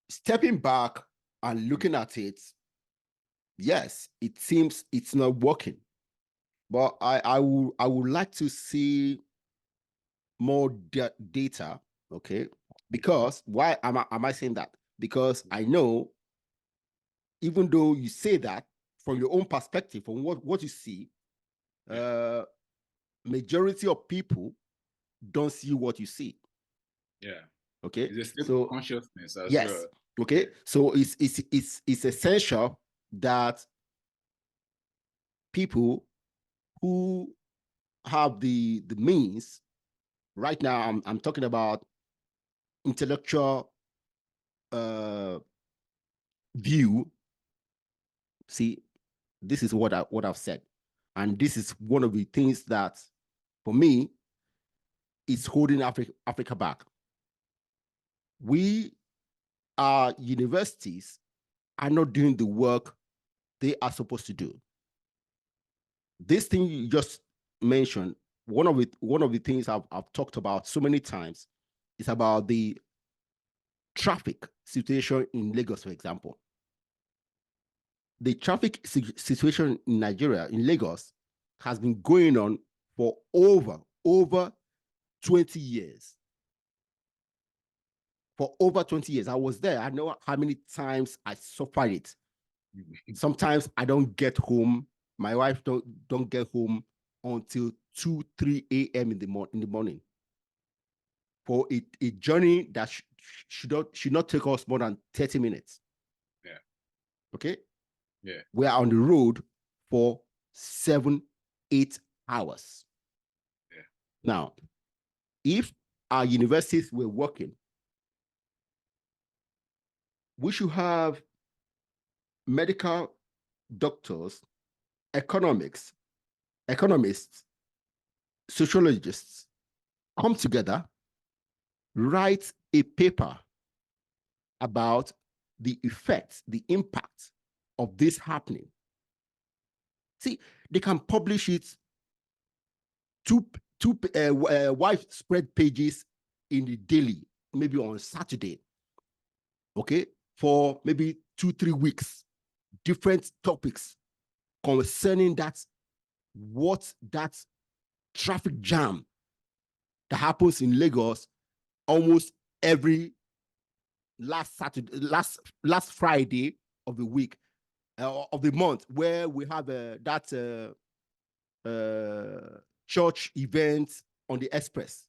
Speaker 2: stepping back and looking at it, yes, it seems it's not working. But I would like to see more data, okay? Because why am I saying that? Because I know, even though you say that from your own perspective, from what you see,
Speaker 1: Yeah.
Speaker 2: majority of people don't see what you see.
Speaker 1: Yeah.
Speaker 2: Okay,
Speaker 1: It's a state of
Speaker 2: so
Speaker 1: consciousness as well.
Speaker 2: yes, okay, so it's essential that people who have the means right now, I'm talking about intellectual uh view. See, this is what I've said, and this is one of the things that, for me, is holding Africa back. We, our universities, are not doing the work they are supposed to do. This thing you just mentioned, one of the things I've talked about so many times, is about the traffic situation in Lagos, for example. The traffic situation in Nigeria, in Lagos, has been going on for over 20 years. For over 20 years. I was there. I know how many times I suffered it. Sometimes I don't get home. My wife don't get home until 2, 3 a.m. in the morning for a journey that should not take us more than 30 minutes.
Speaker 1: Yeah.
Speaker 2: Okay?
Speaker 1: Yeah.
Speaker 2: We are on the road for 7, 8 hours.
Speaker 1: Yeah.
Speaker 2: Now, if our universities were working, we should have medical doctors, economists, sociologists come together, write a paper about the effects, the impact of this happening. See, they can publish it two widespread pages in the daily, maybe on Saturday, okay, for maybe 2, 3 weeks, different topics concerning that traffic jam that happens in Lagos almost every last Saturday, last Friday of the week, of the month, where we have that church event on the express.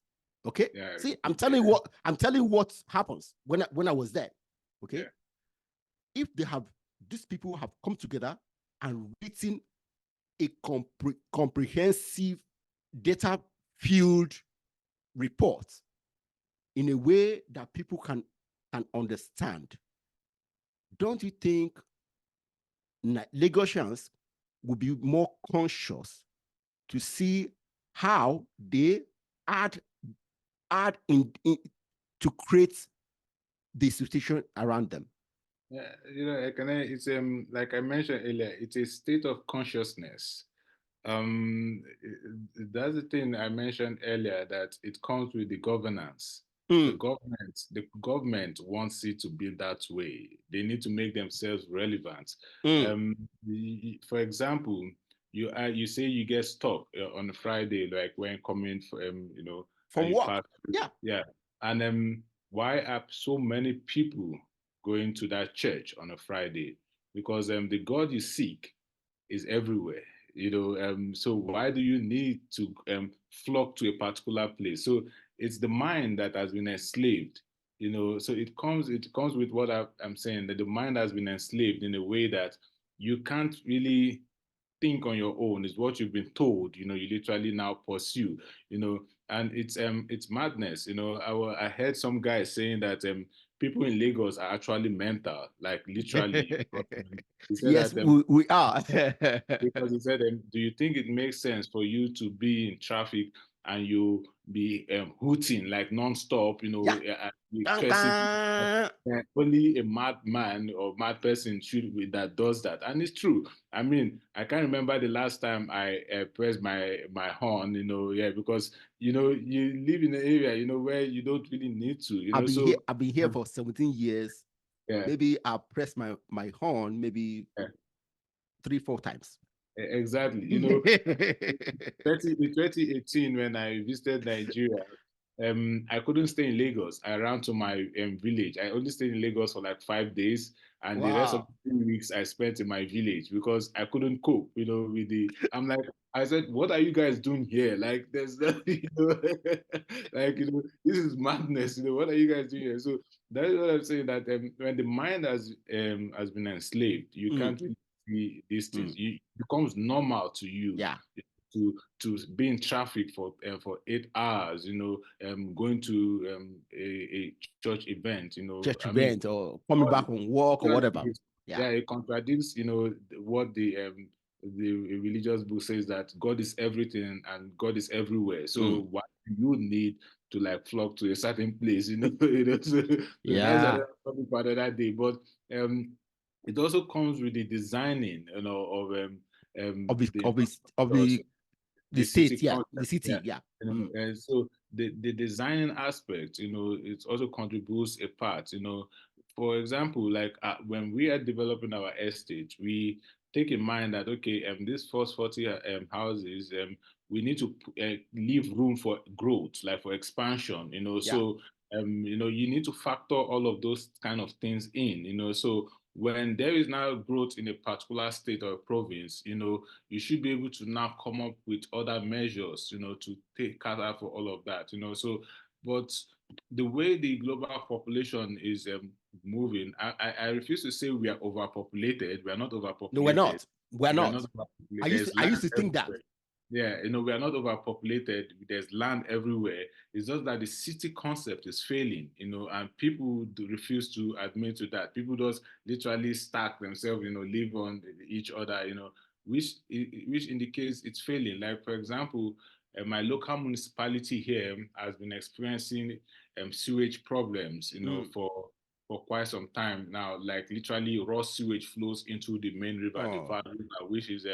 Speaker 2: Okay.
Speaker 1: Yeah.
Speaker 2: See, I'm telling you what happens when I was there. Okay.
Speaker 1: Yeah.
Speaker 2: If these people have come together and written a comprehensive data-filled report in a way that people can understand, don't you think Lagosians will be more conscious to see how they add in to create the situation around them?
Speaker 1: Yeah, it's like I mentioned earlier, it's a state of consciousness. That's the thing I mentioned earlier, that it comes with the governance. The government wants it to be that way. They need to make themselves relevant.
Speaker 2: Mm.
Speaker 1: For example, you say you get stuck on a Friday, like when coming for and
Speaker 2: From
Speaker 1: you
Speaker 2: work.
Speaker 1: pass through.
Speaker 2: Yeah.
Speaker 1: Yeah, and why are so many people going to that church on a Friday? Because the God you seek is everywhere. So why do you need to flock to a particular place? So it's the mind that has been enslaved. So it comes with what I'm saying, that the mind has been enslaved in a way that you can't really think on your own. Is what you've been told. You literally now pursue. And it's madness. I heard some guy saying that people in Lagos are actually mental, like literally. He said
Speaker 2: Yes,
Speaker 1: that
Speaker 2: we are.
Speaker 1: because he said, do you think it makes sense for you to be in traffic and you be hooting like nonstop,
Speaker 2: Yeah. Dun,
Speaker 1: cursing?
Speaker 2: dun.
Speaker 1: Only a madman or mad person should that does that, and it's true. I mean, I can't remember the last time I pressed my horn, yeah, because you live in an area, where you don't really need to,
Speaker 2: I've been here.
Speaker 1: so
Speaker 2: I've been here for 17 years.
Speaker 1: yeah,
Speaker 2: Maybe I pressed my horn maybe
Speaker 1: yeah,
Speaker 2: 3, 4 times.
Speaker 1: exactly. 2018, when I visited Nigeria, I couldn't stay in Lagos. I ran to my village. I only stayed in Lagos for like 5 days, and the rest of
Speaker 2: Wow.
Speaker 1: the 3 weeks I spent in my village because I couldn't cope, with the. I'm like, I said, what are you guys doing here? Like, there's nothing, like, this is madness. What are you guys doing here? So that is what I'm saying. That when the mind has been enslaved, you
Speaker 2: Mm,
Speaker 1: can't really see these things.
Speaker 2: mm.
Speaker 1: It becomes normal to you
Speaker 2: Yeah.
Speaker 1: to be in traffic for 8 hours, going to a church event. I
Speaker 2: Church
Speaker 1: mean,
Speaker 2: event or coming
Speaker 1: God,
Speaker 2: back from work or whatever. Yeah.
Speaker 1: yeah, it contradicts, what the religious book says, that God is everything and God is everywhere.
Speaker 2: Mm.
Speaker 1: So why do you need to like flock to a certain place? So that's
Speaker 2: Yeah.
Speaker 1: another topic for another day. But it also comes with the designing, of the
Speaker 2: Of the
Speaker 1: the city
Speaker 2: state. Yeah. The
Speaker 1: concept. Yeah.
Speaker 2: city. Yeah. Mm.
Speaker 1: And so the design aspect, it also contributes a part. For example, like when we are developing our estate, we take in mind that okay, this first 40 houses, we need to leave room for growth, like for expansion.
Speaker 2: Yeah.
Speaker 1: So you need to factor all of those kind of things in. So when there is now growth in a particular state or province, you should be able to now come up with other measures, to take cover for all of that, So, but the way the global population is moving, I refuse to say we are overpopulated. We are not
Speaker 2: No, we're
Speaker 1: overpopulated.
Speaker 2: not. We're
Speaker 1: We are
Speaker 2: not.
Speaker 1: not overpopulated.
Speaker 2: I used
Speaker 1: There's
Speaker 2: to I
Speaker 1: land
Speaker 2: used to think that.
Speaker 1: everywhere. Yeah, we are not overpopulated. There's land everywhere. It's just that the city concept is failing, and people refuse to admit to that. People just literally stack themselves, live on each other, which indicates it's failing. Like for example, my local municipality here has been experiencing sewage problems,
Speaker 2: Mm.
Speaker 1: for quite some time now. Like literally, raw sewage flows into the main river, the
Speaker 2: Oh.
Speaker 1: Val River, which is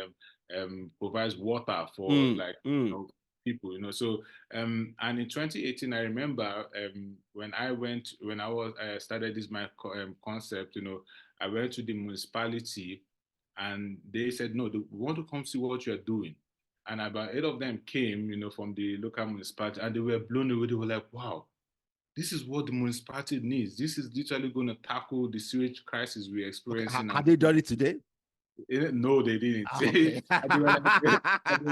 Speaker 1: provides water for
Speaker 2: Mm.
Speaker 1: like
Speaker 2: Mm.
Speaker 1: people. So and in 2018, I remember when I was started this my concept. I went to the municipality and they said, no, we want to come see what you're doing. And about 8 of them came, from the local municipality, and they were blown away. They were like, wow, this is what the municipality needs. This is literally going to tackle the sewage crisis we're
Speaker 2: Okay.
Speaker 1: experiencing.
Speaker 2: Have they done it today?
Speaker 1: No, they didn't.
Speaker 2: Ah, okay.
Speaker 1: And they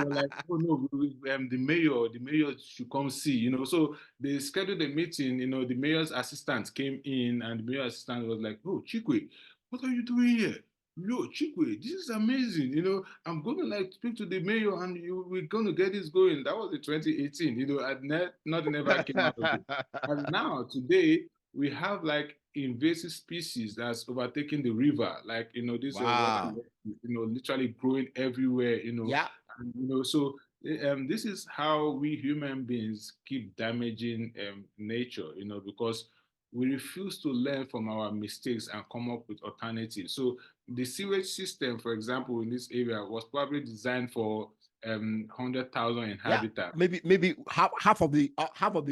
Speaker 1: were like, oh no, the mayor should come see. So they scheduled a meeting. The mayor's assistant came in, and the mayor's assistant was like, oh, Chikwe, what are you doing here? Yo, Chikwe, this is amazing. I'm gonna like speak to the mayor, and we're gonna get this going. That was in 2018. And nothing ever came out of it. And now today we have like invasive species that's overtaking the river, like this water,
Speaker 2: Wow.
Speaker 1: literally growing everywhere,
Speaker 2: Yeah.
Speaker 1: and, so this is how we human beings keep damaging nature, because we refuse to learn from our mistakes and come up with alternatives. So the sewage system, for example, in this area was probably designed for 100,000
Speaker 2: Yeah,
Speaker 1: inhabitants.
Speaker 2: maybe half of the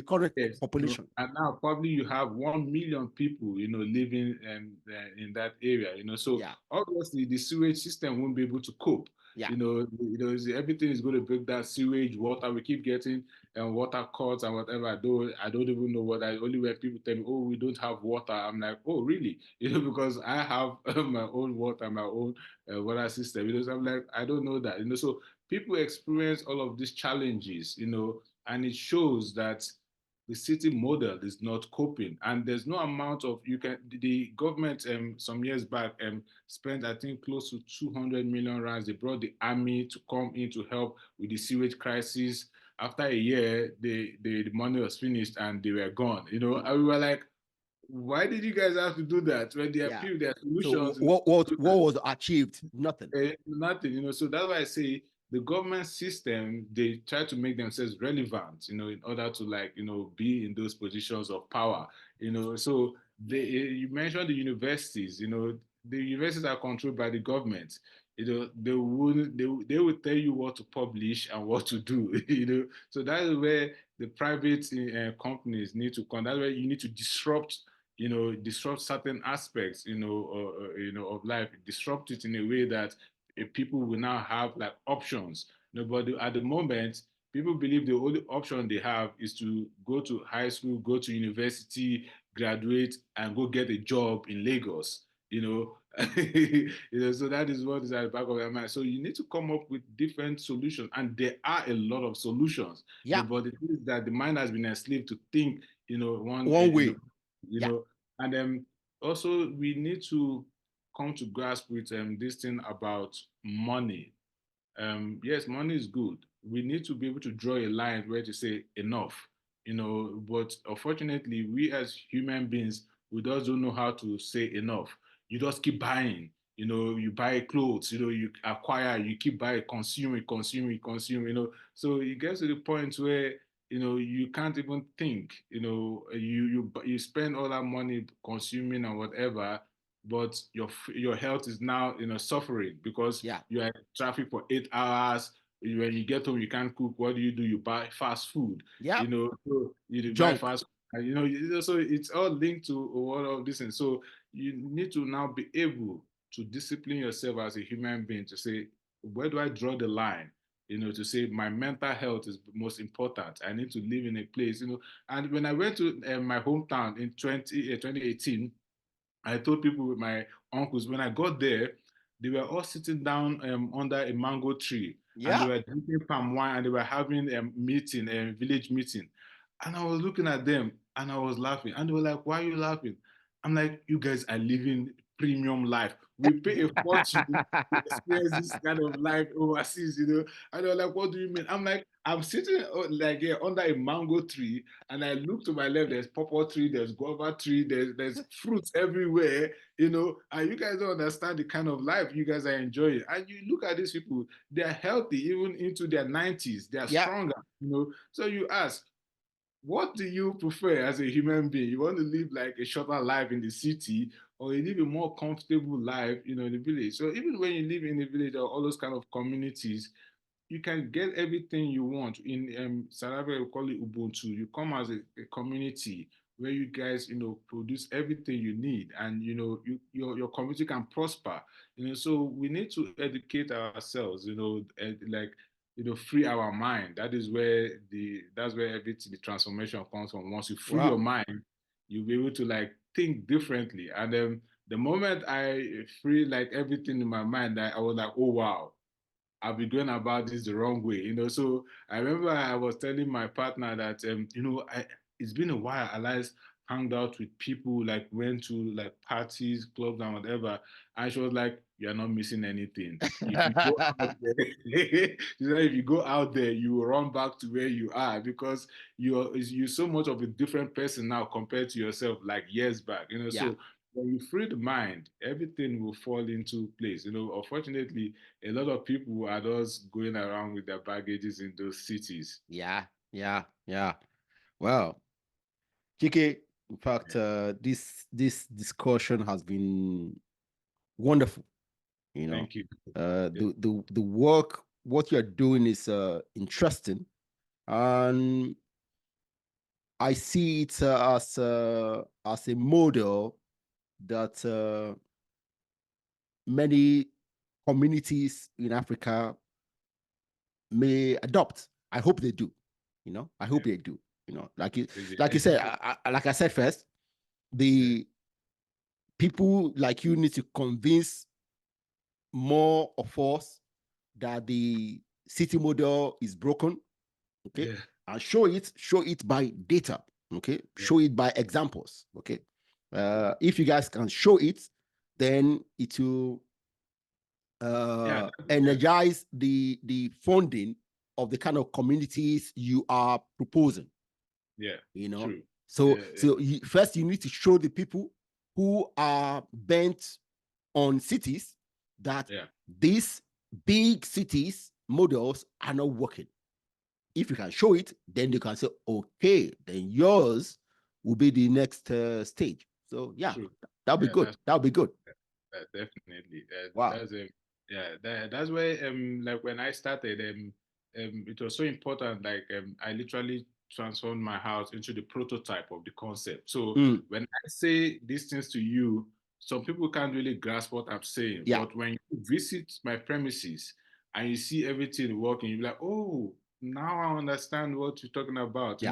Speaker 2: current
Speaker 1: Yes,
Speaker 2: population.
Speaker 1: and now probably you have 1 million people, living in that area, So
Speaker 2: Yeah,
Speaker 1: obviously the sewage system won't be able to cope.
Speaker 2: yeah,
Speaker 1: Everything is going to break down sewage, water. We keep getting water cuts and whatever. I don't even know what. Only when people tell me, "Oh, we don't have water," I'm like, "Oh, really?" Because I have my own water, my own water system. So I'm like, I don't know that. So people experience all of these challenges, and it shows that the city model is not coping, and there's no amount of you can the government some years back spent, I think, close to 200 million rands. They brought the army to come in to help with the sewage crisis. After a year, the money was finished and they were gone, and we were like, why did you guys have to do that when there are
Speaker 2: yeah.
Speaker 1: people, there are
Speaker 2: So
Speaker 1: solutions,
Speaker 2: what was achieved? Nothing.
Speaker 1: nothing, so that's why I say the government system, they try to make themselves relevant, in order to, like, be in those positions of power, so you mentioned the universities, the universities are controlled by the government. They wouldn't they will tell you what to publish and what to do, so that is where the private companies need to come. That's where you need to disrupt certain aspects, of life, disrupt it in a way that people will now have like options. But at the moment, people believe the only option they have is to go to high school, go to university, graduate, and go get a job in Lagos. So that is what is at the back of their mind. So you need to come up with different solutions, and there are a lot of solutions.
Speaker 2: Yeah,
Speaker 1: But the thing is that the mind has been enslaved to think,
Speaker 2: one way.
Speaker 1: you
Speaker 2: Yeah,
Speaker 1: know, and also we need to come to grasp with this thing about money. Yes, money is good. We need to be able to draw a line where to say enough, but unfortunately, we as human beings, we just don't know how to say enough. You just keep buying, you buy clothes, you acquire, you keep buying, consume, so it gets to the point where, you can't even think, you spend all that money consuming and whatever, but your health is now, suffering because
Speaker 2: yeah,
Speaker 1: you are in traffic for 8 hours. When you get home, you can't cook. What do? You buy fast food.
Speaker 2: yeah.
Speaker 1: So you buy
Speaker 2: Junk.
Speaker 1: fast food. And, so it's all linked to all of this. And so you need to now be able to discipline yourself as a human being to say, where do I draw the line? To say my mental health is most important. I need to live in a place, And when I went to my hometown in 2018, I told people with my uncles, when I got there, they were all sitting down under a mango tree, and they
Speaker 2: Yeah.
Speaker 1: were drinking palm wine, and they were having a meeting, a village meeting. And I was looking at them and I was laughing. And they were like, "Why are you laughing?" I'm like, "You guys are living premium life. We pay a fortune to experience this kind of life overseas, And they were like, "What do you mean?" I'm like, "I'm sitting like here under a mango tree, and I look to my left, there's pawpaw tree, there's guava tree, there's fruits everywhere, and you guys don't understand the kind of life you guys are enjoying. And you look at these people, they're healthy even into their 90s, they're
Speaker 2: Yeah.
Speaker 1: stronger, So you ask, what do you prefer as a human being? You want to live like a shorter life in the city, or you live a more comfortable life, in the village? So even when you live in the village or all those kind of communities, you can get everything you want. In South Africa, we call it Ubuntu. You come as a community where you guys, produce everything you need, and your community can prosper. So we need to educate ourselves. Like, free our mind. That's where everything, the transformation comes from. Once you free your
Speaker 2: Wow.
Speaker 1: mind, you'll be able to like think differently. And the moment I free like everything in my mind, I was like, oh wow, I'll be going about this the wrong way, So I remember I was telling my partner that, it's been a while. I last hung out with people, like went to like parties, clubs, and whatever. And she was like, "You're not missing anything. If you go out there, she said, if you go out there, you will run back to where you are because you're so much of a different person now compared to yourself like years back,
Speaker 2: Yeah.
Speaker 1: So when you free the mind, everything will fall into place. Unfortunately, a lot of people are just going around with their baggages in those cities.
Speaker 2: Yeah. Yeah. Yeah. Well, Chike, in fact, this discussion has been wonderful. You know,
Speaker 1: Thank you.
Speaker 2: the work what you're doing is interesting, and I see it as a model that many communities in Africa may adopt. I hope they do. I hope they do. Like you said, like I said first, the people like you need to convince more of us that the city model is broken, okay, and show it by data, okay, show it by examples, okay. If you guys can show it, then it will energize the funding of the kind of communities you are proposing.
Speaker 1: True.
Speaker 2: So first you need to show the people who are bent on cities that these big cities models are not working. If you can show it, then they can say, okay, then yours will be the next stage. So that'll be good. That'll be good.
Speaker 1: Definitely.
Speaker 2: Wow.
Speaker 1: That's where like when I started it was so important. Like I literally transformed my house into the prototype of the concept. So when I say these things to you, some people can't really grasp what I'm saying. But when you visit my premises and you see everything working, you're like, oh, now I understand what you're talking about.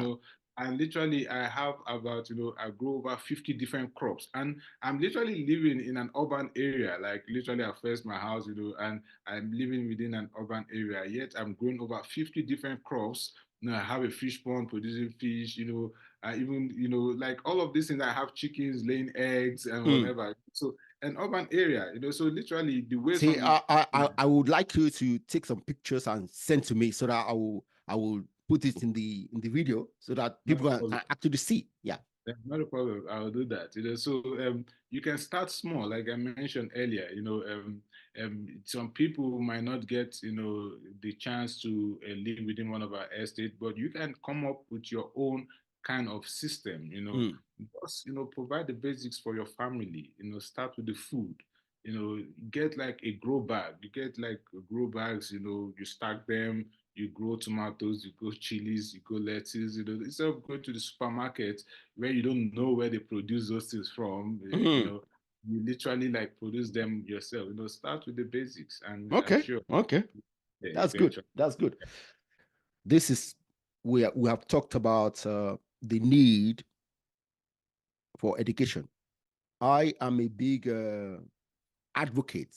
Speaker 1: And literally I have about, I grow over 50 different crops, and I'm literally living in an urban area. Like literally I first my house, and I'm living within an urban area, yet I'm growing over 50 different crops. I have a fish pond producing fish, I even, like all of these things. I have chickens laying eggs and whatever. So an urban area, so literally the way
Speaker 2: See, I would like you to take some pictures and send to me so that I will put it in the video so that people can actually see. Yeah.
Speaker 1: Not a problem. I'll do that. So you can start small, like I mentioned earlier. Some people might not get the chance to live within one of our estates, but you can come up with your own kind of system. Just provide the basics for your family. Start with the food. Get like a grow bag. You get like grow bags. You stack them. You grow tomatoes, you grow chilies, you grow lettuce. Instead of going to the supermarket where you don't know where they produce those things from, you literally like produce them yourself. Start with the basics, and I'm sure.
Speaker 2: Okay. That's good. That's good. This is we have talked about the need for education. I am a big advocate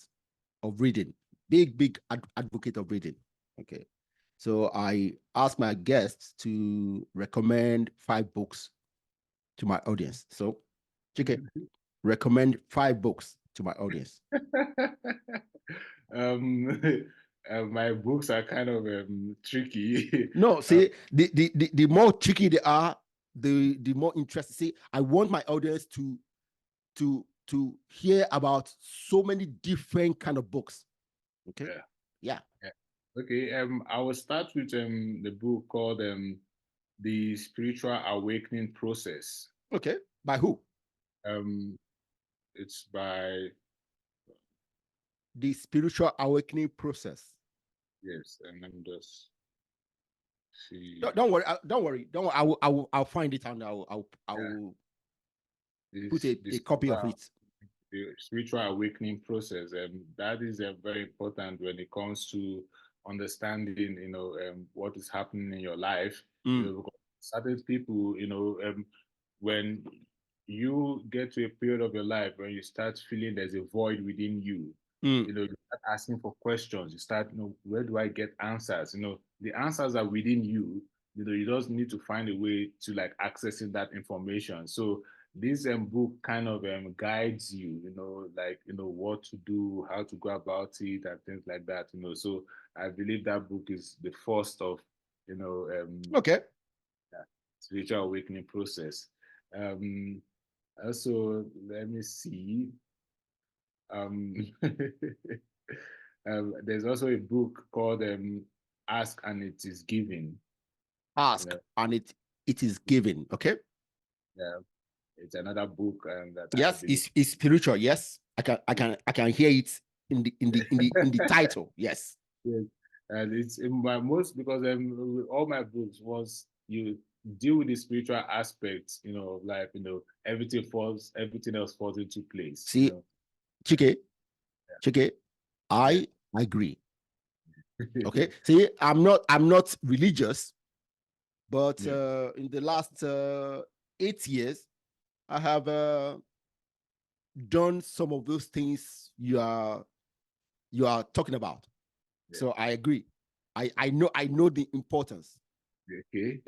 Speaker 2: of reading. Big advocate of reading. Okay. So I ask my guests to recommend 5 books to my audience. So, Chike, recommend 5 books to my audience.
Speaker 1: My books are kind of tricky.
Speaker 2: No, see, the more tricky they are, the more interesting. See, I want my audience to hear about so many different kind of books. Okay. Yeah.
Speaker 1: Okay. I will start with the book called The Spiritual Awakening Process.
Speaker 2: Okay. By who?
Speaker 1: It's by
Speaker 2: The Spiritual Awakening Process.
Speaker 1: Yes, and let me just see.
Speaker 2: Don't worry. Don't worry. I'll find it and I'll put a copy of it.
Speaker 1: The spiritual awakening process, that is very important when it comes to understanding, what is happening in your life. Because certain people, when you get to a period of your life when you start feeling there's a void within you, you start asking for questions. You start, where do I get answers? The answers are within you. You just need to find a way to like accessing that information. So this book kind of guides you, like what to do, how to go about it, and things like that. So I believe that book is the first of
Speaker 2: okay,
Speaker 1: spiritual awakening process. Also, let me see. There's also a book called Ask and It Is Given.
Speaker 2: Ask and it is given. Okay.
Speaker 1: Yeah. It's another book that
Speaker 2: yes, it's spiritual. Yes, I can hear it in the title. Yes.
Speaker 1: Yes. And it's in my most because with all my books was you deal with the spiritual aspects, of life, everything else falls into place,
Speaker 2: See, Chike, Chike,
Speaker 1: Yeah.
Speaker 2: I agree. Okay. See, I'm not religious, but
Speaker 1: Yeah.
Speaker 2: in the last 8 years, I have done some of those things you are talking about.
Speaker 1: Yeah.
Speaker 2: So I agree. I know the importance.
Speaker 1: Okay.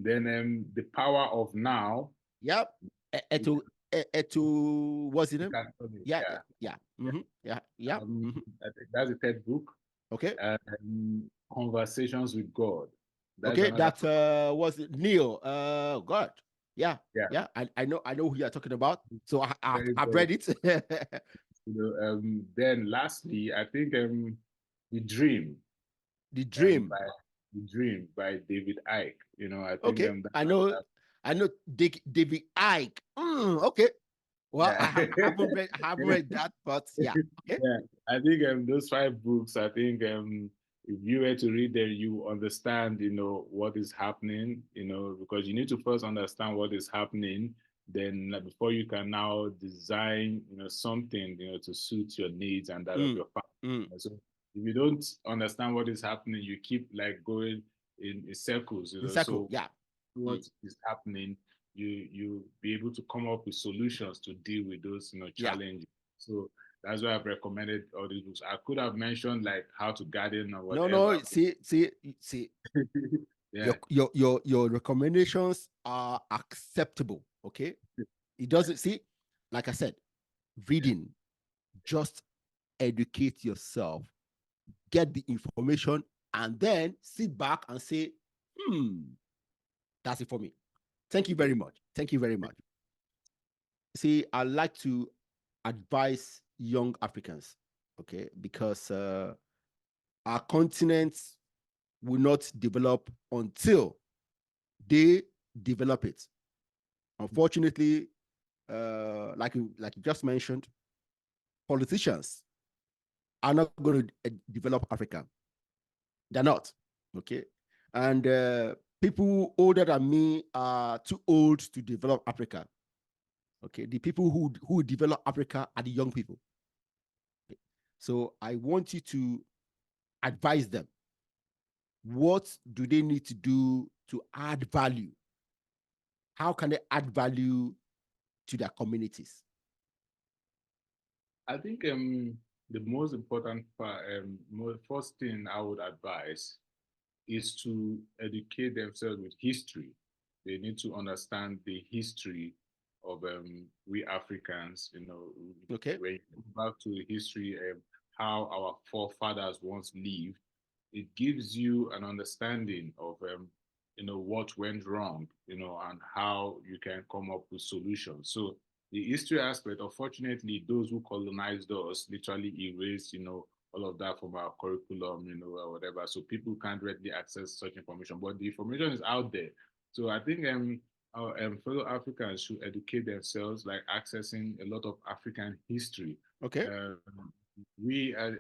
Speaker 1: Then the power of now.
Speaker 2: Yep.
Speaker 1: You
Speaker 2: Eto what's the
Speaker 1: you
Speaker 2: name?
Speaker 1: can tell me.
Speaker 2: Yeah,
Speaker 1: Yeah.
Speaker 2: yeah. Mm-hmm. Yeah, yeah. Mm-hmm.
Speaker 1: I think that's the third book.
Speaker 2: Okay.
Speaker 1: Conversations with God. That's
Speaker 2: Okay,
Speaker 1: another.
Speaker 2: that was it. Neil. God. Yeah,
Speaker 1: Yeah.
Speaker 2: yeah. I know who you're talking about. So
Speaker 1: Very,
Speaker 2: I've
Speaker 1: very.
Speaker 2: read it.
Speaker 1: Then lastly, I think the dream.
Speaker 2: The
Speaker 1: um
Speaker 2: Dream.
Speaker 1: by the Dream by David Icke. I think
Speaker 2: Okay,
Speaker 1: that's
Speaker 2: I know.
Speaker 1: another.
Speaker 2: I know. David Icke. Okay. Well,
Speaker 1: Yeah.
Speaker 2: I haven't read that, but yeah. Okay.
Speaker 1: Yeah, I think those five books, I think if you were to read them, you understand, what is happening, because you need to first understand what is happening, then before you can now design, something, to suit your needs and that of
Speaker 2: Mm,
Speaker 1: your family.
Speaker 2: mm.
Speaker 1: So if you don't understand what is happening, you keep like going in circles,
Speaker 2: In circle.
Speaker 1: So
Speaker 2: Yeah.
Speaker 1: what
Speaker 2: Mm,
Speaker 1: is happening, you be able to come up with solutions to deal with those,
Speaker 2: yeah.
Speaker 1: challenges. So that's why I've recommended all these books. I could have mentioned like how to garden or
Speaker 2: No,
Speaker 1: whatever.
Speaker 2: no. See.
Speaker 1: Yeah.
Speaker 2: Your recommendations are acceptable. Okay. It doesn't see, like I said,
Speaker 1: Yeah.
Speaker 2: reading. Just educate yourself, get the information, and then sit back and say, hmm, that's it for me. Thank you very much. Thank you very much. See, I like to advise young Africans, okay, because our continent will not develop until they develop it. Unfortunately, like you just mentioned, politicians are not going to develop Africa. They're not. Okay. And people older than me are too old to develop Africa. Okay. The people who develop Africa are the young people. Okay. So I want you to advise them. What do they need to do to add value? How can they add value to their communities?
Speaker 1: I think the most important part, first thing I would advise is to educate themselves with history. They need to understand the history of we Africans.
Speaker 2: Okay.
Speaker 1: When you go back to the history of how our forefathers once lived, it gives you an understanding of what went wrong, and how you can come up with solutions. So the history aspect, unfortunately, those who colonized us literally erased, all of that from our curriculum, or whatever. So people can't readily access such information, but the information is out there. So I think our fellow Africans should educate themselves, like accessing a lot of African history.
Speaker 2: Okay.
Speaker 1: Um, we as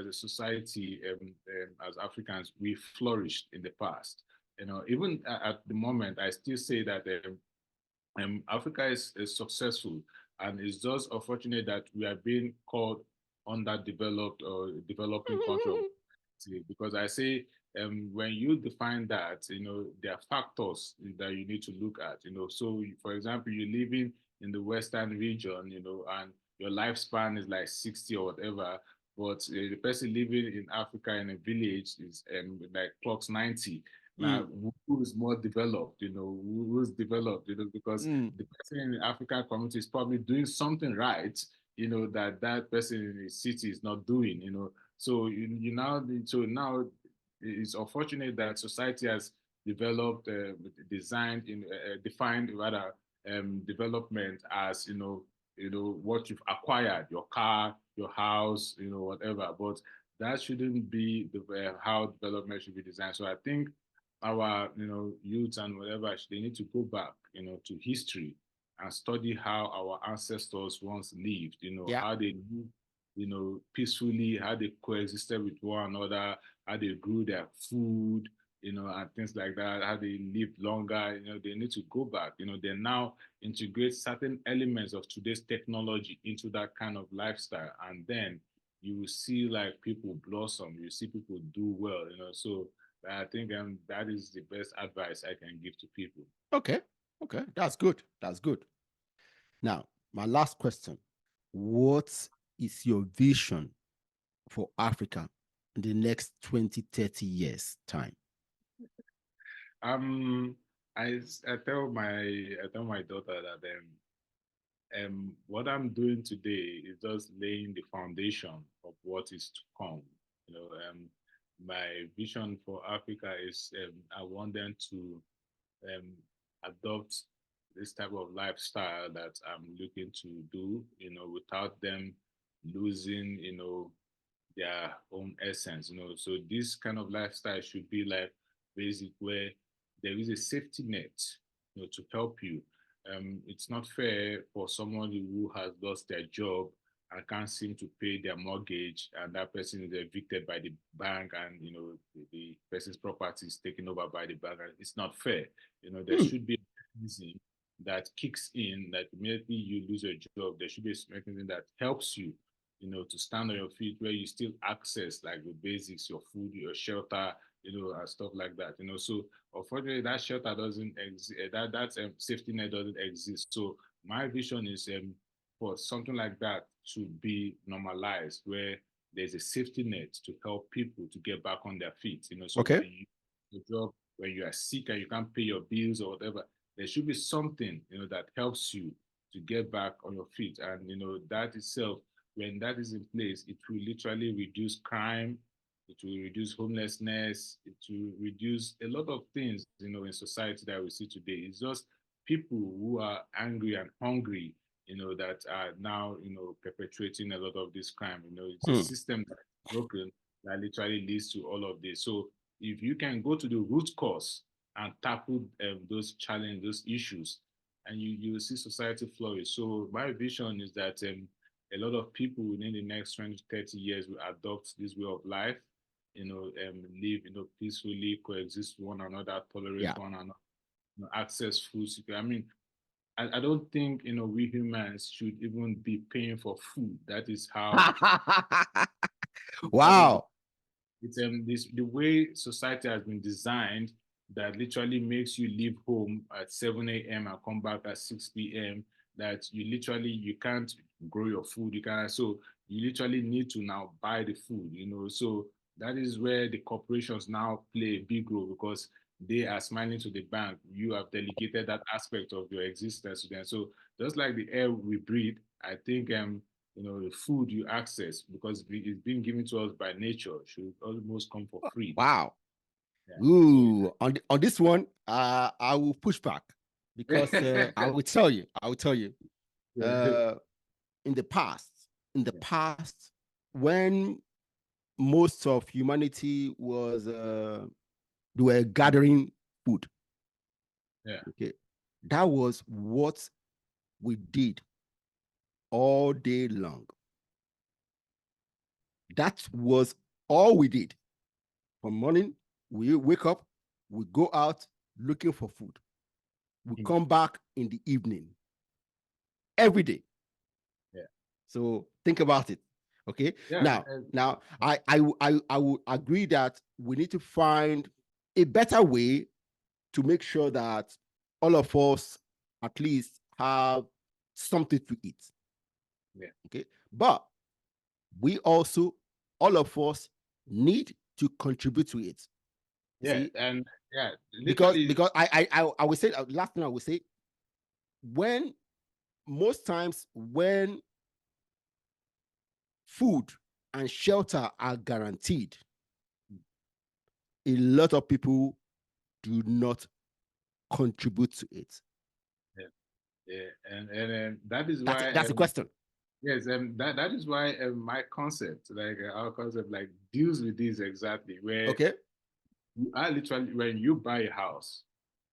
Speaker 1: a society, as Africans, we flourished in the past. Even at the moment, I still say that Africa is successful, and it's just unfortunate that we are being called underdeveloped or developing country because I say when you define that, there are factors that you need to look at. So for example, you're living in the Western region, and your lifespan is like 60 or whatever, but the person living in Africa in a village is like clocks 90. Now,
Speaker 2: Mm,
Speaker 1: who is more developed, who's developed, because
Speaker 2: mm,
Speaker 1: the person in the African community is probably doing something right, that person in the city is not doing, So now it's unfortunate that society has developed, designed, defined rather development as what you've acquired, your car, your house, whatever. But that shouldn't be how development should be designed. So I think our youth and whatever they need to go back to history and study how our ancestors once lived,
Speaker 2: yeah.
Speaker 1: how they lived peacefully, how they coexisted with one another, how they grew their food, and things like that, how they lived longer, they need to go back. They now integrate certain elements of today's technology into that kind of lifestyle. And then you will see like people blossom, you see people do well. So I think that is the best advice I can give to people.
Speaker 2: Okay. Okay. That's good. That's good. Now, my last question. What is your vision for Africa in the next 20, 30 years time?
Speaker 1: Um, I tell my daughter that what I'm doing today is just laying the foundation of what is to come. My vision for Africa is I want them to um, adopt this type of lifestyle that I'm looking to do, without them losing, their own essence. So this kind of lifestyle should be like basic where there is a safety net, to help you. It's not fair for someone who has lost their job and can't seem to pay their mortgage, and that person is evicted by the bank, and the person's property is taken over by the bank. And it's not fair. There
Speaker 2: Hmm.
Speaker 1: should be a mechanism that kicks in that immediately you lose your job. There should be a mechanism that helps you to stand on your feet, where you still access like the basics, your food, your shelter, and stuff like that. So unfortunately, that shelter doesn't exist. That safety net doesn't exist. So my vision is for something like that to be normalized, where there's a safety net to help people to get back on their feet. So
Speaker 2: Okay.
Speaker 1: when you your job, when you are sick and you can't pay your bills or whatever, there should be something that helps you to get back on your feet. And that itself, when that is in place, it will literally reduce crime, it will reduce homelessness, it will reduce a lot of things, in society that we see today. It's just people who are angry and hungry, that are now, perpetrating a lot of this crime. It's a
Speaker 2: Hmm.
Speaker 1: system that is broken that literally leads to all of this. So if you can go to the root cause and tackle those challenges, those issues, and you will see society flourish. So my vision is that a lot of people within the next 20 to 30 years will adopt this way of life, live, peacefully, coexist with one another, tolerate
Speaker 2: Yeah.
Speaker 1: one another, access food security. I mean, I don't think, we humans should even be paying for food. That is how that is
Speaker 2: Wow.
Speaker 1: it's the way society has been designed, that literally makes you leave home at 7 a.m. and come back at 6 p.m. That you can't grow your food. You can't, so you literally need to now buy the food. So that is where the corporations now play a big role, because they are smiling to the bank. You have delegated that aspect of your existence to them. So just like the air we breathe, I think the food you access, because it's being given to us by nature, should almost come for free.
Speaker 2: Wow.
Speaker 1: Yeah.
Speaker 2: Ooh, on this one, I will push back because
Speaker 1: So
Speaker 2: I will tell you, uh, in the past, in the
Speaker 1: yeah.
Speaker 2: past, when most of humanity was they were gathering food.
Speaker 1: Yeah.
Speaker 2: Okay, that was what we did all day long. That was all we did. From morning, we wake up, we go out looking for food. We come back in the evening every day.
Speaker 1: Yeah.
Speaker 2: So think about it. Okay.
Speaker 1: Yeah.
Speaker 2: Now, I will agree that we need to find a better way to make sure that all of us at least have something to eat.
Speaker 1: Yeah.
Speaker 2: Okay. But we also, all of us, need to contribute to it. You
Speaker 1: Yeah.
Speaker 2: see,
Speaker 1: And yeah,
Speaker 2: because
Speaker 1: literally.
Speaker 2: I would say last thing I would say, when most times when food and shelter are guaranteed, a lot of people do not contribute to it.
Speaker 1: Yeah. Yeah. And that is
Speaker 2: That's
Speaker 1: why
Speaker 2: that's the question.
Speaker 1: yes, that is why my concept, like our concept, like deals with this exactly, where
Speaker 2: Okay.
Speaker 1: you are literally, when you buy a house,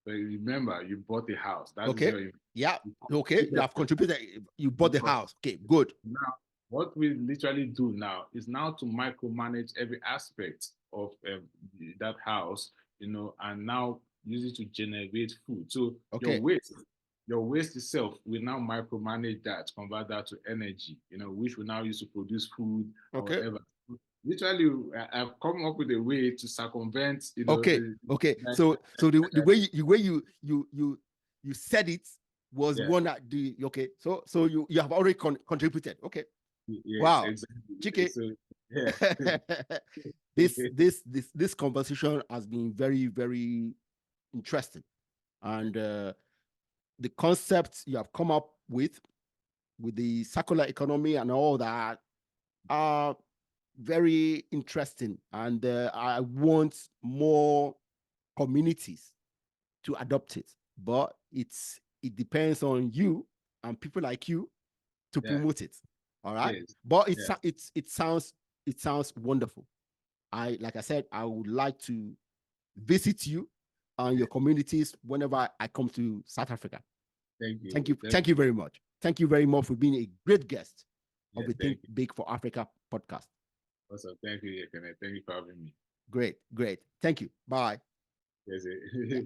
Speaker 1: but remember you bought a house. That is
Speaker 2: Okay.
Speaker 1: your
Speaker 2: Yeah. Okay. You
Speaker 1: you
Speaker 2: have contributed. You bought the
Speaker 1: bought
Speaker 2: house. Okay. Good.
Speaker 1: now. what we literally do now is now to micromanage every aspect of that house, and now use it to generate food. So
Speaker 2: Okay.
Speaker 1: your waste itself, we now micromanage that, convert that to energy, which we now use to produce food or
Speaker 2: Okay.
Speaker 1: whatever. Literally, I've come up with a way to circumvent,
Speaker 2: Okay. Okay. So the way you said it was
Speaker 1: yeah,
Speaker 2: one that the okay. So you have already contributed. Okay.
Speaker 1: yes,
Speaker 2: Wow.
Speaker 1: exactly.
Speaker 2: Chike,
Speaker 1: So yeah,
Speaker 2: this conversation has been very, very interesting. And the concepts you have come up with the circular economy and all that are very interesting. And I want more communities to adopt it. But it depends on you and people like you to
Speaker 1: yeah,
Speaker 2: promote it. All right.
Speaker 1: yes,
Speaker 2: But
Speaker 1: yeah.
Speaker 2: it sounds wonderful. Like I said, I would like to visit you and your communities whenever I come to South Africa.
Speaker 1: Thank you.
Speaker 2: Thank you. Thank you very much. Thank you very much for being a great guest of
Speaker 1: Yeah,
Speaker 2: the Think
Speaker 1: thank you.
Speaker 2: Big for Africa podcast.
Speaker 1: Also, thank you, Kenneth. Thank you for having me.
Speaker 2: Great, great. Thank you. Bye.
Speaker 1: Yes,
Speaker 2: Yeah.